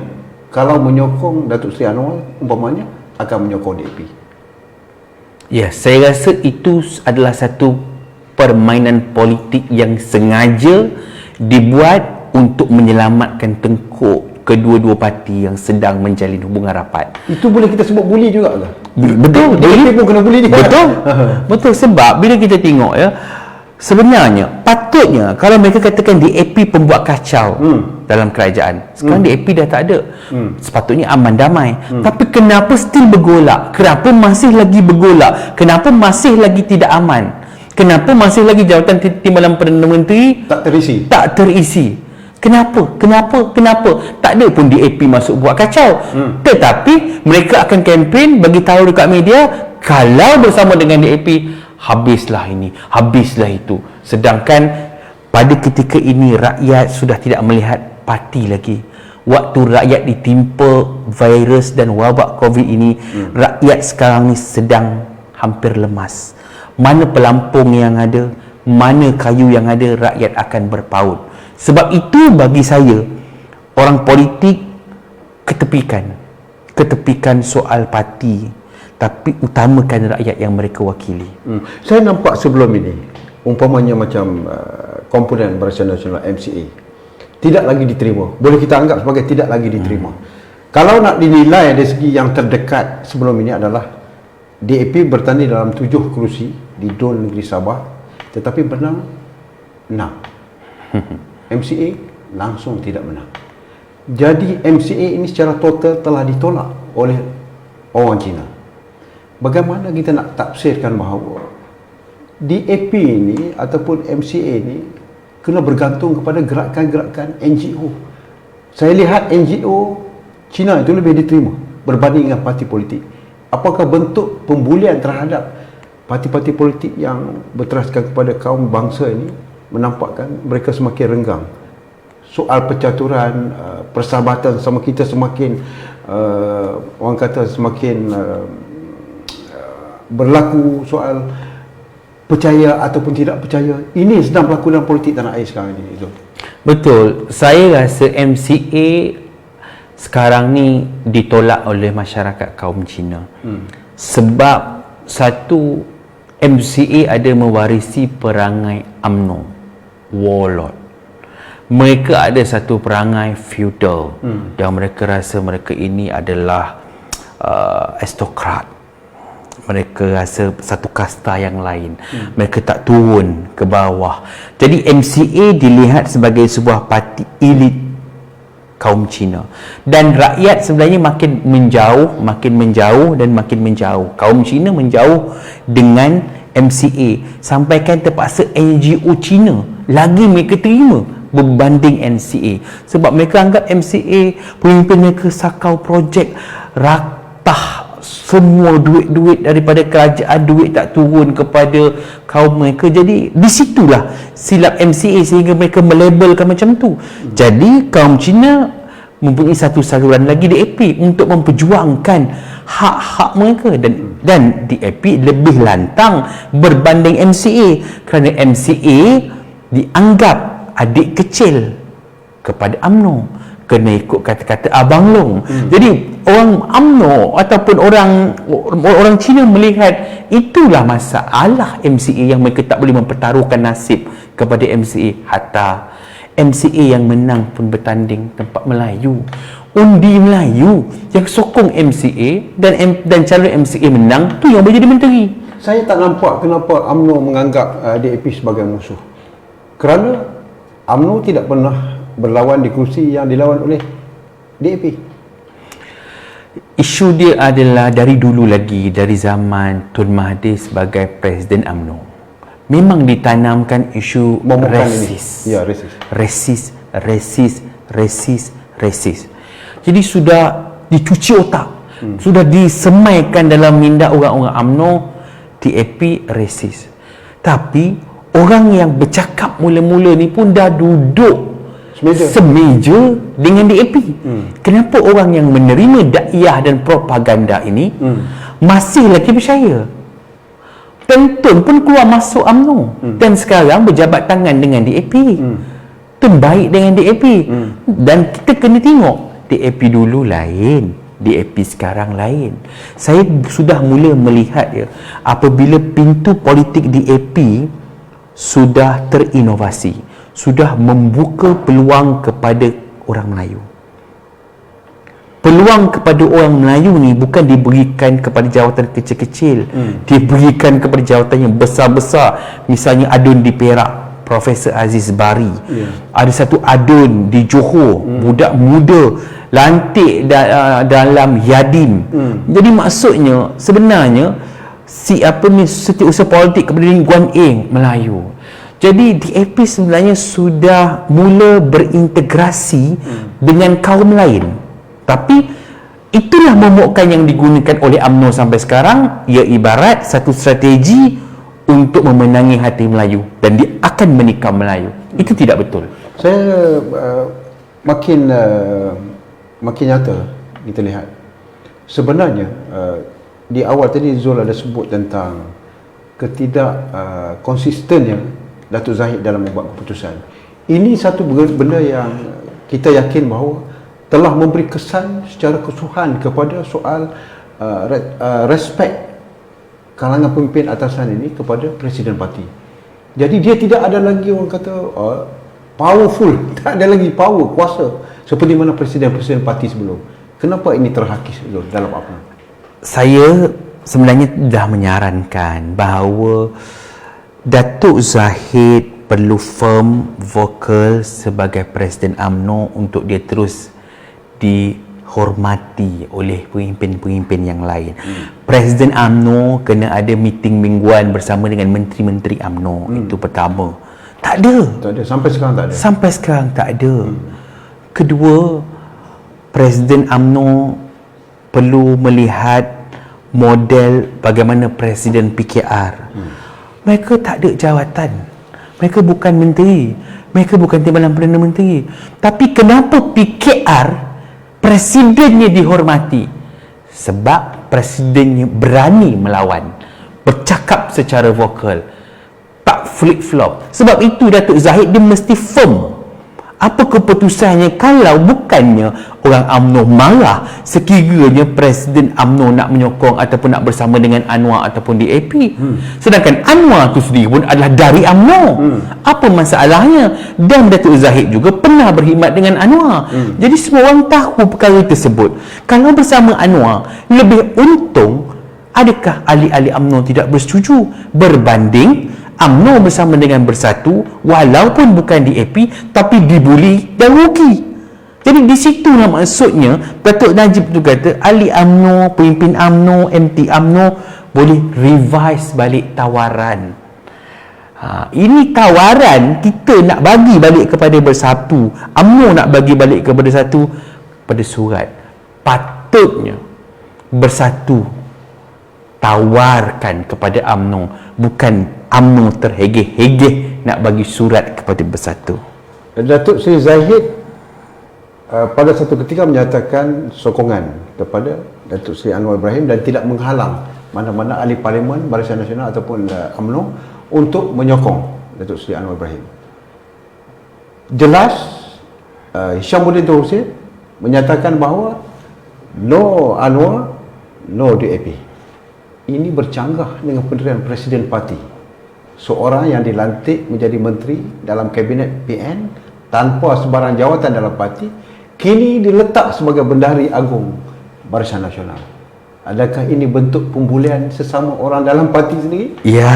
kalau menyokong Datuk Seri Anwar umpamanya akan menyokong DAP. Ya, saya rasa itu adalah satu permainan politik yang sengaja dibuat untuk menyelamatkan tengkuk kedua-dua parti yang sedang menjalin hubungan rapat. Itu boleh kita sebut bully juga ke? Betul, DAP pun kena bully dia. Betul. Betul, sebab bila kita tengok ya, sebenarnya patutnya kalau mereka katakan DAP pembuat kacau dalam kerajaan, sekarang DAP dah tak ada, sepatutnya aman damai. Tapi kenapa still bergolak? Kenapa masih lagi bergolak? Kenapa masih lagi tidak aman? Kenapa masih lagi jawatan timbalan Perdana Menteri Tak terisi. tak terisi? Kenapa? Tak ada pun DAP masuk buat kacau. Tetapi mereka akan kempen bagi tahu dekat media, kalau bersama dengan DAP, habislah ini, habislah itu. Sedangkan pada ketika ini rakyat sudah tidak melihat parti lagi. Waktu rakyat ditimpa virus dan wabak COVID ini, rakyat sekarang ni sedang hampir lemas. Mana pelampung yang ada, mana kayu yang ada, rakyat akan berpaut. Sebab itu bagi saya, orang politik ketepikan soal parti, tapi utamakan rakyat yang mereka wakili. Saya nampak sebelum ini, umpamanya macam komponen Barisan Nasional MCA tidak lagi diterima. Boleh kita anggap sebagai tidak lagi diterima. Kalau nak dinilai dari segi yang terdekat sebelum ini adalah DAP bertanding dalam 7 kerusi di Dun Negeri Sabah, tetapi menang 6. MCA langsung tidak menang. Jadi MCA ini secara total telah ditolak oleh orang Cina. Bagaimana kita nak tafsirkan bahawa DAP ini ataupun MCA ini kena bergantung kepada gerakan-gerakan NGO. Saya lihat NGO Cina itu lebih diterima berbanding dengan parti politik. Apakah bentuk pembulian terhadap parti-parti politik yang berteraskan kepada kaum bangsa ini menampakkan mereka semakin renggang? Soal percaturan, persahabatan sama kita semakin orang kata semakin berlaku. Soal percaya ataupun tidak percaya, ini sedang berlaku dalam politik tanah air sekarang ini. Betul. Saya rasa MCA sekarang ni ditolak oleh masyarakat kaum Cina. Sebab satu, MCA ada mewarisi perangai UMNO, warlord. Mereka ada satu perangai feudal, dan mereka rasa mereka ini adalah aristokrat. Mereka rasa satu kasta yang lain. Mereka tak turun ke bawah. Jadi MCA dilihat sebagai sebuah parti elit kaum Cina. Dan rakyat sebenarnya makin menjauh dan makin menjauh. Kaum Cina menjauh dengan MCA. Sampaikan terpaksa NGO Cina lagi mereka terima berbanding MCA. Sebab mereka anggap MCA, pemimpin mereka sakau projek ratah semua duit-duit daripada kerajaan, duit tak turun kepada kaum mereka. Jadi di situlah silap MCA sehingga mereka melabelkan macam tu. Jadi kaum Cina mempunyai satu saluran lagi DAP untuk memperjuangkan hak-hak mereka, dan DAP lebih lantang berbanding MCA kerana MCA dianggap adik kecil kepada UMNO, kena ikut kata-kata Abang Long. Jadi orang UMNO ataupun orang Cina melihat itulah masalah MCA, yang mereka tak boleh mempertaruhkan nasib kepada MCA. Hatta MCA yang menang pun bertanding tempat Melayu, undi Melayu yang sokong MCA, dan calon MCA menang tu yang boleh jadi menteri. Saya tak nampak kenapa UMNO menganggap DAP sebagai musuh. Kerana UMNO tidak pernah berlawan di kursi yang dilawan oleh DAP. Isu dia adalah dari dulu lagi, dari zaman Tun Mahathir sebagai Presiden UMNO, memang ditanamkan isu resis. Ya, resis. Resis. Jadi sudah dicuci otak, sudah disemaikan dalam minda orang-orang UMNO, DAP resis. Tapi orang yang bercakap mula-mula ni pun dah duduk semeja dengan DAP. Kenapa orang yang menerima dakwah dan propaganda ini masih lagi percaya? Tun pun keluar masuk UMNO dan sekarang berjabat tangan dengan DAP. Tun baik dengan DAP. Dan kita kena tengok, DAP dulu lain, DAP sekarang lain. Saya sudah mula melihat apabila pintu politik DAP sudah terinovasi, sudah membuka peluang kepada orang Melayu. Peluang kepada orang Melayu ni bukan diberikan kepada jawatan kecil-kecil, diberikan kepada jawatan yang besar-besar. Misalnya adun di Perak, Profesor Aziz Bari. Ada satu adun di Johor, budak muda lantik dalam Yadim. Jadi maksudnya sebenarnya setiausaha politik kepada Guan Eng Melayu. Jadi DAP sebenarnya sudah mula berintegrasi dengan kaum lain. Tapi itulah momokkan yang digunakan oleh UMNO sampai sekarang. Ia ibarat satu strategi untuk memenangi hati Melayu, dan dia akan menikam Melayu. Itu tidak betul. Saya makin nyata kita lihat. Sebenarnya di awal tadi Zul ada sebut tentang konsistennya Datuk Zahid dalam membuat keputusan. Ini satu benda yang kita yakin bahawa telah memberi kesan secara keseluruhan kepada soal respect kalangan pemimpin atasan ini kepada Presiden Parti. Jadi dia tidak ada lagi orang kata powerful, tak ada lagi power, kuasa seperti mana Presiden Parti sebelum. Kenapa ini terhakis dalam apa? Saya sebenarnya dah menyarankan bahawa Datuk Zahid perlu firm, vokal sebagai Presiden UMNO untuk dia terus dihormati oleh pemimpin-pemimpin yang lain. Presiden UMNO kena ada meeting mingguan bersama dengan menteri-menteri UMNO. Itu pertama. Tak ada. Sampai sekarang tak ada. Kedua, Presiden UMNO perlu melihat model bagaimana Presiden PKR. Mereka tak ada jawatan. Mereka bukan menteri. Mereka bukan timbalan Perdana Menteri. Tapi kenapa PKR presidennya dihormati? Sebab presidennya berani melawan, bercakap secara vokal, tak flip-flop. Sebab itu Datuk Zahid dia mesti firm apa keputusannya. Kalau bukannya orang UMNO marah sekiranya Presiden UMNO nak menyokong ataupun nak bersama dengan Anwar ataupun DAP. Sedangkan Anwar tu sendiri pun adalah dari UMNO. Apa masalahnya? Dan Datuk Zahid juga pernah berkhidmat dengan Anwar. Jadi semua orang tahu perkara tersebut. Kalau bersama Anwar lebih untung, adakah ahli-ahli UMNO tidak bersetuju berbanding UMNO bersama dengan Bersatu walaupun bukan DAP tapi dibuli dan rugi? Jadi di situlah maksudnya Datuk Najib tu kata ahli UMNO, pemimpin UMNO, MT UMNO boleh revise balik tawaran. Ini tawaran kita nak bagi balik kepada Bersatu, UMNO nak bagi balik kepada Bersatu pada surat. Patutnya Bersatu tawarkan kepada UMNO, bukan UMNO terhegeh-hegeh nak bagi surat kepada Bersatu. Datuk Seri Zahid pada satu ketika menyatakan sokongan kepada Datuk Seri Anwar Ibrahim dan tidak menghalang mana-mana ahli parlimen Barisan Nasional ataupun UMNO untuk menyokong Datuk Seri Anwar Ibrahim. Jelas Hishamuddin Tun Hussein menyatakan bahawa no Anwar, no DAP. Ini bercanggah dengan pendirian Presiden Parti, seorang yang dilantik menjadi menteri dalam kabinet PN tanpa sebarang jawatan dalam parti, kini diletak sebagai Bendahari Agung Barisan Nasional. Adakah ini bentuk pembulian sesama orang dalam parti sendiri? Ya.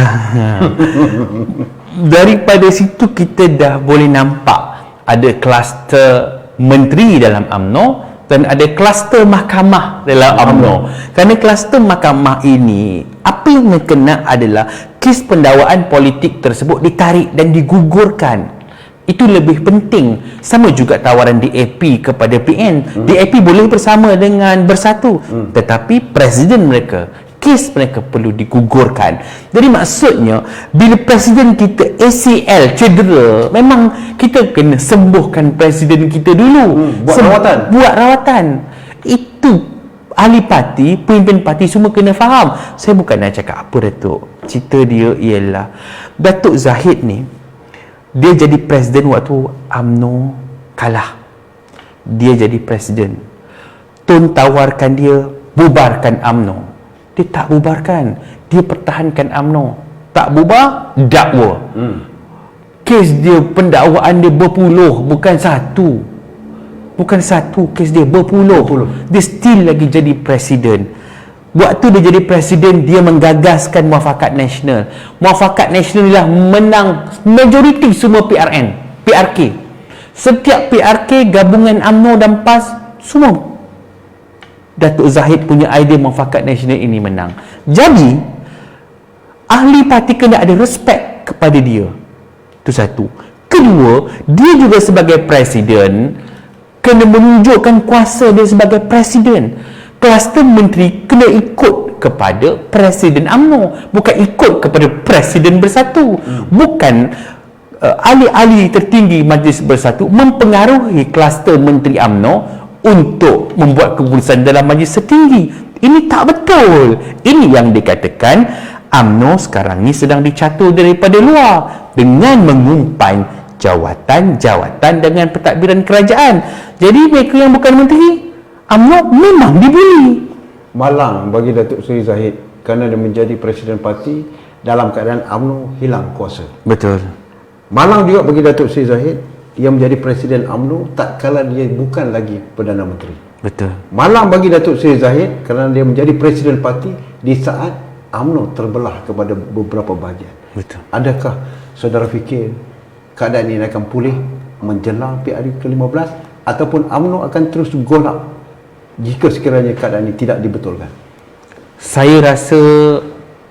Daripada situ kita dah boleh nampak ada kluster menteri dalam UMNO dan ada kluster mahkamah dalam UMNO. Kerana kluster mahkamah ini, apa yang kena adalah kes pendakwaan politik tersebut ditarik dan digugurkan. Itu lebih penting. Sama juga tawaran DAP kepada PN. DAP boleh bersama dengan Bersatu, tetapi presiden mereka, kes mereka perlu digugurkan. Jadi maksudnya, bila presiden kita ACL cedera, memang kita kena sembuhkan presiden kita dulu. Buat rawatan. Itu ahli parti, pemimpin parti semua kena faham. Saya bukan nak cakap apa, Datuk. Cerita dia ialah Datuk Zahid ni, dia jadi presiden waktu UMNO kalah. Dia jadi presiden. Tun tawarkan dia bubarkan UMNO. Dia tak bubarkan. Dia pertahankan UMNO. Tak bubar, dakwa. Kes dia, pendakwaan dia berpuluh, bukan satu. Bukan satu kes dia, berpuluh. Dia still lagi jadi presiden. Waktu dia jadi presiden, dia menggagaskan Muafakat Nasional. Muafakat Nasional ialah menang majoriti semua PRK. Setiap PRK, gabungan UMNO dan PAS, semua Datuk Zahid punya idea Muafakat Nasional ini menang. Jadi, ahli parti kena ada respect kepada dia. Itu satu. Kedua, dia juga sebagai presiden kena menunjukkan kuasa dia sebagai presiden. Kluster menteri kena ikut kepada Presiden UMNO, bukan ikut kepada Presiden Bersatu. Bukan ahli-ahli tertinggi Majlis Bersatu mempengaruhi kluster menteri UMNO untuk membuat keputusan dalam majlis tertinggi. Ini tak betul. Ini yang dikatakan UMNO sekarang ni sedang dicatur daripada luar dengan mengumpan jawatan-jawatan dengan pentadbiran kerajaan. Jadi mereka yang bukan menteri UMNO memang dibuli. Malang bagi Datuk Seri Zahid kerana dia menjadi Presiden Parti dalam keadaan UMNO hilang kuasa. Betul. Malang juga bagi Datuk Seri Zahid, dia menjadi Presiden UMNO tak kala dia bukan lagi Perdana Menteri. Betul. Malang bagi Datuk Seri Zahid kerana dia menjadi Presiden Parti di saat UMNO terbelah kepada beberapa bahagian. Betul. Adakah saudara fikir keadaan ini akan pulih menjelang PRU ke-15 ataupun UMNO akan terus golak jika sekiranya keadaan ini tidak dibetulkan? Saya rasa,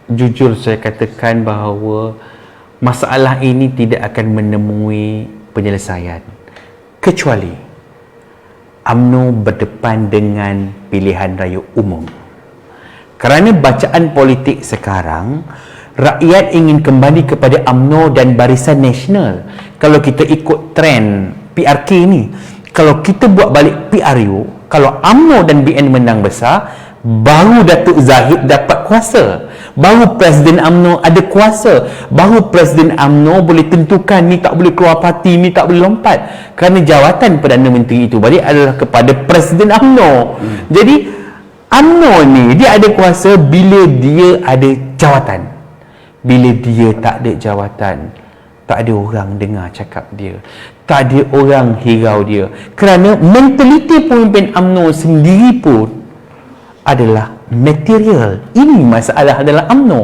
jujur saya katakan bahawa masalah ini tidak akan menemui penyelesaian kecuali UMNO berdepan dengan pilihan raya umum. Kerana bacaan politik sekarang, rakyat ingin kembali kepada UMNO dan Barisan Nasional. Kalau kita ikut trend PRK ni, kalau kita buat balik PRU, kalau UMNO dan BN menang besar, baru Datuk Zahid dapat kuasa, baru Presiden UMNO ada kuasa, baru Presiden UMNO boleh tentukan ni tak boleh keluar parti, ni tak boleh lompat. Kerana jawatan Perdana Menteri itu balik adalah kepada Presiden UMNO. Jadi UMNO ni dia ada kuasa bila dia ada jawatan. Bila dia tak ada jawatan, tak ada orang dengar cakap dia, tak ada orang hirau dia. Kerana mentaliti pemimpin UMNO sendiri pun adalah material. Ini masalah adalah UMNO.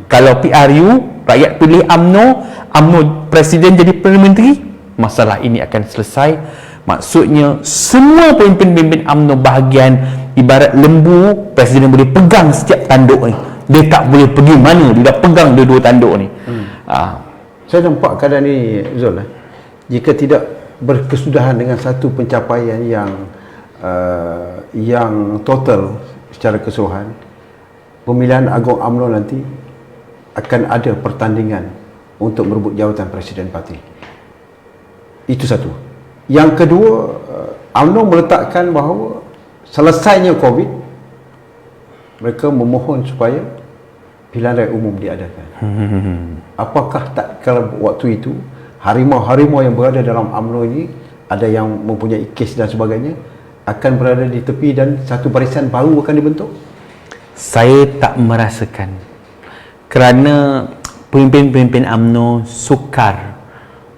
Kalau PRU, rakyat pilih UMNO Presiden jadi Perdana Menteri, masalah ini akan selesai. Maksudnya semua pemimpin-pemimpin UMNO bahagian ibarat lembu, Presiden boleh pegang setiap tanduk ni. Dia tak boleh pergi mana, dia dah pegang dua-dua tanduk ni. Saya nampak keadaan ni, Zul, jika tidak berkesudahan dengan satu pencapaian yang total secara keseluruhan, pemilihan agung UMNO nanti akan ada pertandingan untuk merebut jawatan Presiden Parti. Itu satu. Yang kedua, UMNO meletakkan bahawa selesainya COVID, mereka memohon supaya pilihan raya umum diadakan. Apakah tak kalau waktu itu harimau-harimau yang berada dalam UMNO ini, ada yang mempunyai kes dan sebagainya, akan berada di tepi dan satu barisan baru akan dibentuk? Saya tak merasakan, kerana pemimpin-pemimpin UMNO sukar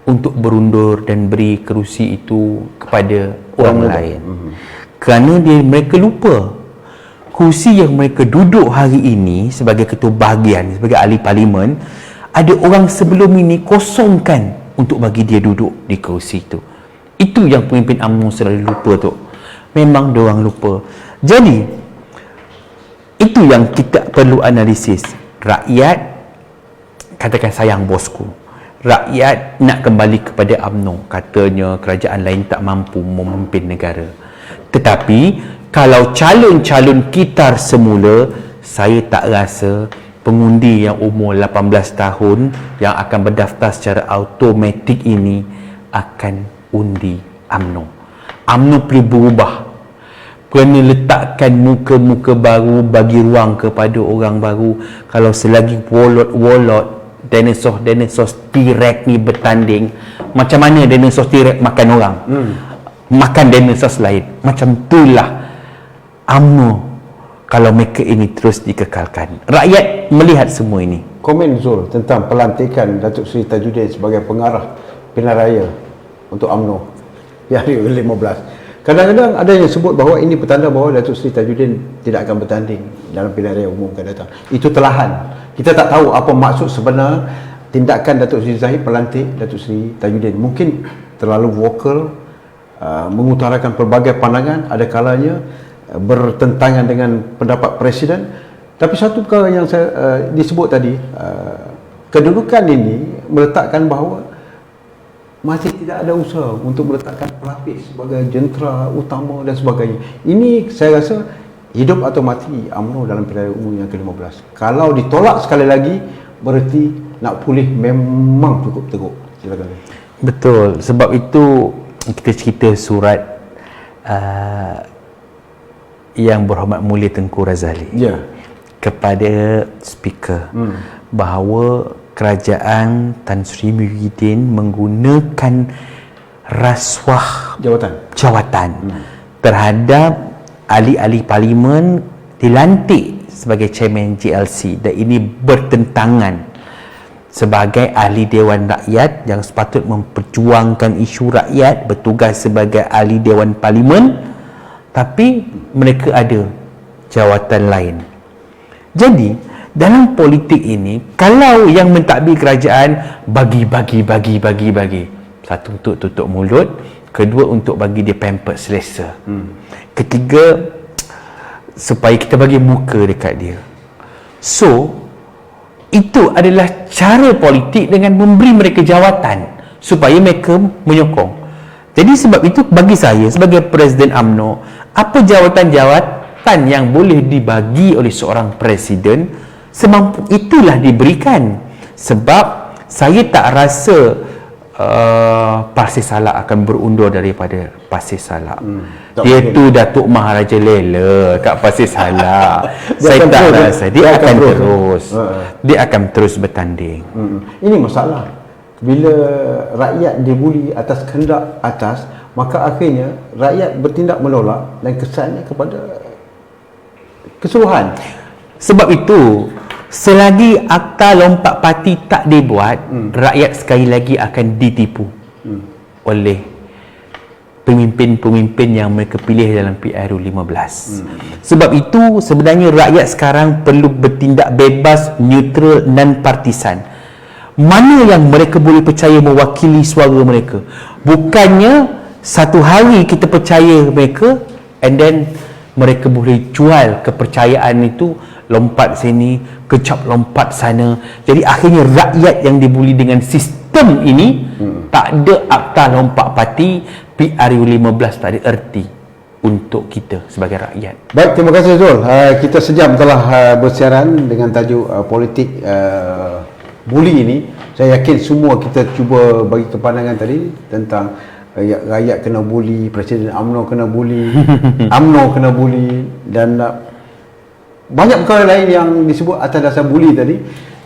untuk berundur dan beri kerusi itu kepada orang lain. Kerana mereka lupa kursi yang mereka duduk hari ini sebagai ketua bahagian, sebagai ahli parlimen, ada orang sebelum ini kosongkan untuk bagi dia duduk di kerusi itu. Itu yang pemimpin UMNO selalu lupa tu. Memang diorang lupa. Jadi itu yang kita perlu analisis. Rakyat katakan sayang bosku, rakyat nak kembali kepada UMNO, katanya kerajaan lain tak mampu memimpin negara. Tetapi kalau calon-calon kitar semula, saya tak rasa pengundi yang umur 18 tahun yang akan berdaftar secara automatik ini akan undi UMNO. UMNO perlu berubah, kena letakkan muka-muka baru, bagi ruang kepada orang baru. Kalau selagi wolot-wolot, dinosaur T-Rex ni bertanding, macam mana dinosaur T-Rex makan orang, makan dinosaur lain, macam itulah UMNO kalau mereka ini terus dikekalkan. Rakyat melihat semua ini. Komen Zul tentang pelantikan Datuk Seri Tajudin sebagai pengarah pilihan raya untuk UMNO di hari 15. Kadang-kadang ada yang sebut bahawa ini petanda bahawa Datuk Seri Tajudin tidak akan bertanding dalam pilihan raya umum akan datang. Itu telahan. Kita tak tahu apa maksud sebenar tindakan Datuk Seri Zahid pelantik Datuk Seri Tajudin. Mungkin terlalu vokal, mengutarakan pelbagai pandangan, ada kalanya bertentangan dengan pendapat Presiden. Tapi satu perkara yang saya disebut tadi, kedudukan ini meletakkan bahawa masih tidak ada usaha untuk meletakkan pelapis sebagai jentera utama dan sebagainya. Ini saya rasa hidup atau mati UMNO dalam pilihan raya umum yang ke-15. Kalau ditolak sekali lagi, berarti nak pulih memang cukup teruk. Silakan. Betul. Sebab itu kita cerita surat yang berhormat mulia Tengku Razali kepada speaker bahawa kerajaan Tan Sri Muhyiddin menggunakan rasuah jawatan terhadap ahli-ahli parlimen dilantik sebagai chairman GLC, dan ini bertentangan sebagai ahli Dewan Rakyat yang sepatut memperjuangkan isu rakyat, bertugas sebagai ahli Dewan Parlimen, tapi mereka ada jawatan lain. Jadi dalam politik ini, kalau yang mentadbir kerajaan bagi. Satu untuk tutup mulut, kedua untuk bagi dia pamper selesa, ketiga supaya kita bagi muka dekat dia. So itu adalah cara politik dengan memberi mereka jawatan supaya mereka menyokong. Jadi sebab itu bagi saya sebagai Presiden UMNO, apa jawatan-jawatan yang boleh dibagi oleh seorang Presiden, semampu itulah diberikan. Sebab saya tak rasa Pasir Salak akan berundur daripada Pasir Salak. Dia mungkin. Tu Datuk Maharaja Lela kat Pasir Salak. Saya tak rasa dia akan terus. Dia akan terus bertanding. Ini masalah. Bila rakyat dibuli atas kehendak atas, maka akhirnya rakyat bertindak menolak dan kesannya kepada keseluruhan. Sebab itu, selagi akta lompat parti tak dibuat, rakyat sekali lagi akan ditipu oleh pemimpin-pemimpin yang mereka pilih dalam PRU 15. Sebab itu sebenarnya rakyat sekarang perlu bertindak bebas, neutral dan partisan. Mana yang mereka boleh percaya mewakili suara mereka. Bukannya satu hari kita percaya mereka and then mereka boleh jual kepercayaan itu, lompat sini, kecap lompat sana. Jadi akhirnya rakyat yang dibuli dengan sistem ini, tak ada akta lompat parti, PRU 15 tak ada erti untuk kita sebagai rakyat. Baik, terima kasih Zul. Kita sejam telah bersiaran dengan tajuk politik buli ini. Saya yakin semua kita cuba bagi kepandangan tadi tentang rakyat kena buli, Presiden UMNO kena buli, UMNO kena buli, dan banyak perkara lain yang disebut atas dasar buli tadi.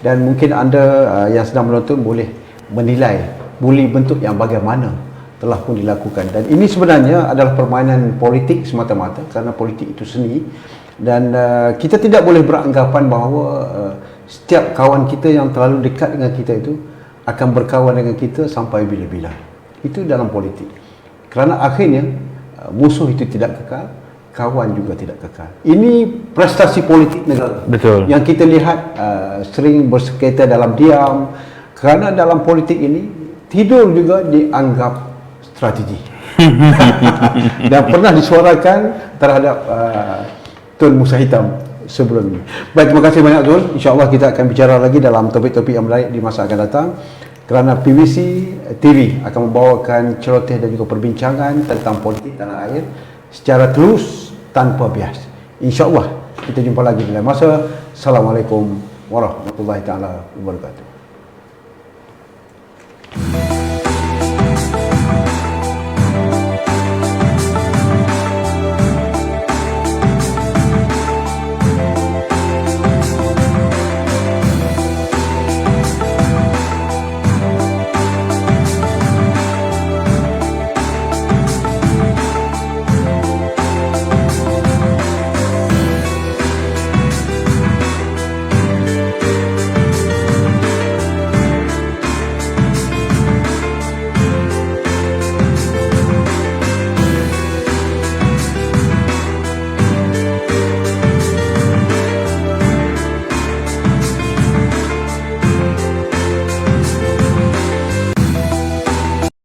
Dan mungkin anda yang sedang menonton boleh menilai buli bentuk yang bagaimana telah pun dilakukan. Dan ini sebenarnya adalah permainan politik semata-mata, kerana politik itu seni. Dan kita tidak boleh beranggapan bahawa setiap kawan kita yang terlalu dekat dengan kita itu akan berkawan dengan kita sampai bila-bila. Itu dalam politik. Kerana akhirnya musuh itu tidak kekal, kawan juga tidak kekal. Ini prestasi politik negara. Betul. Yang kita lihat sering bersengketa dalam diam, kerana dalam politik ini tidur juga dianggap strategi. Dan pernah disuarakan terhadap Tun Musa Hitam sebelum ini. Baik, terima kasih banyak Zul. InsyaAllah kita akan bicara lagi dalam topik-topik yang menarik di masa akan datang. Kerana PVC TV akan membawakan celoteh dan juga perbincangan tentang politik tanah air secara terus tanpa bias. InsyaAllah kita jumpa lagi di lain masa. Assalamualaikum warahmatullahi taala wabarakatuh.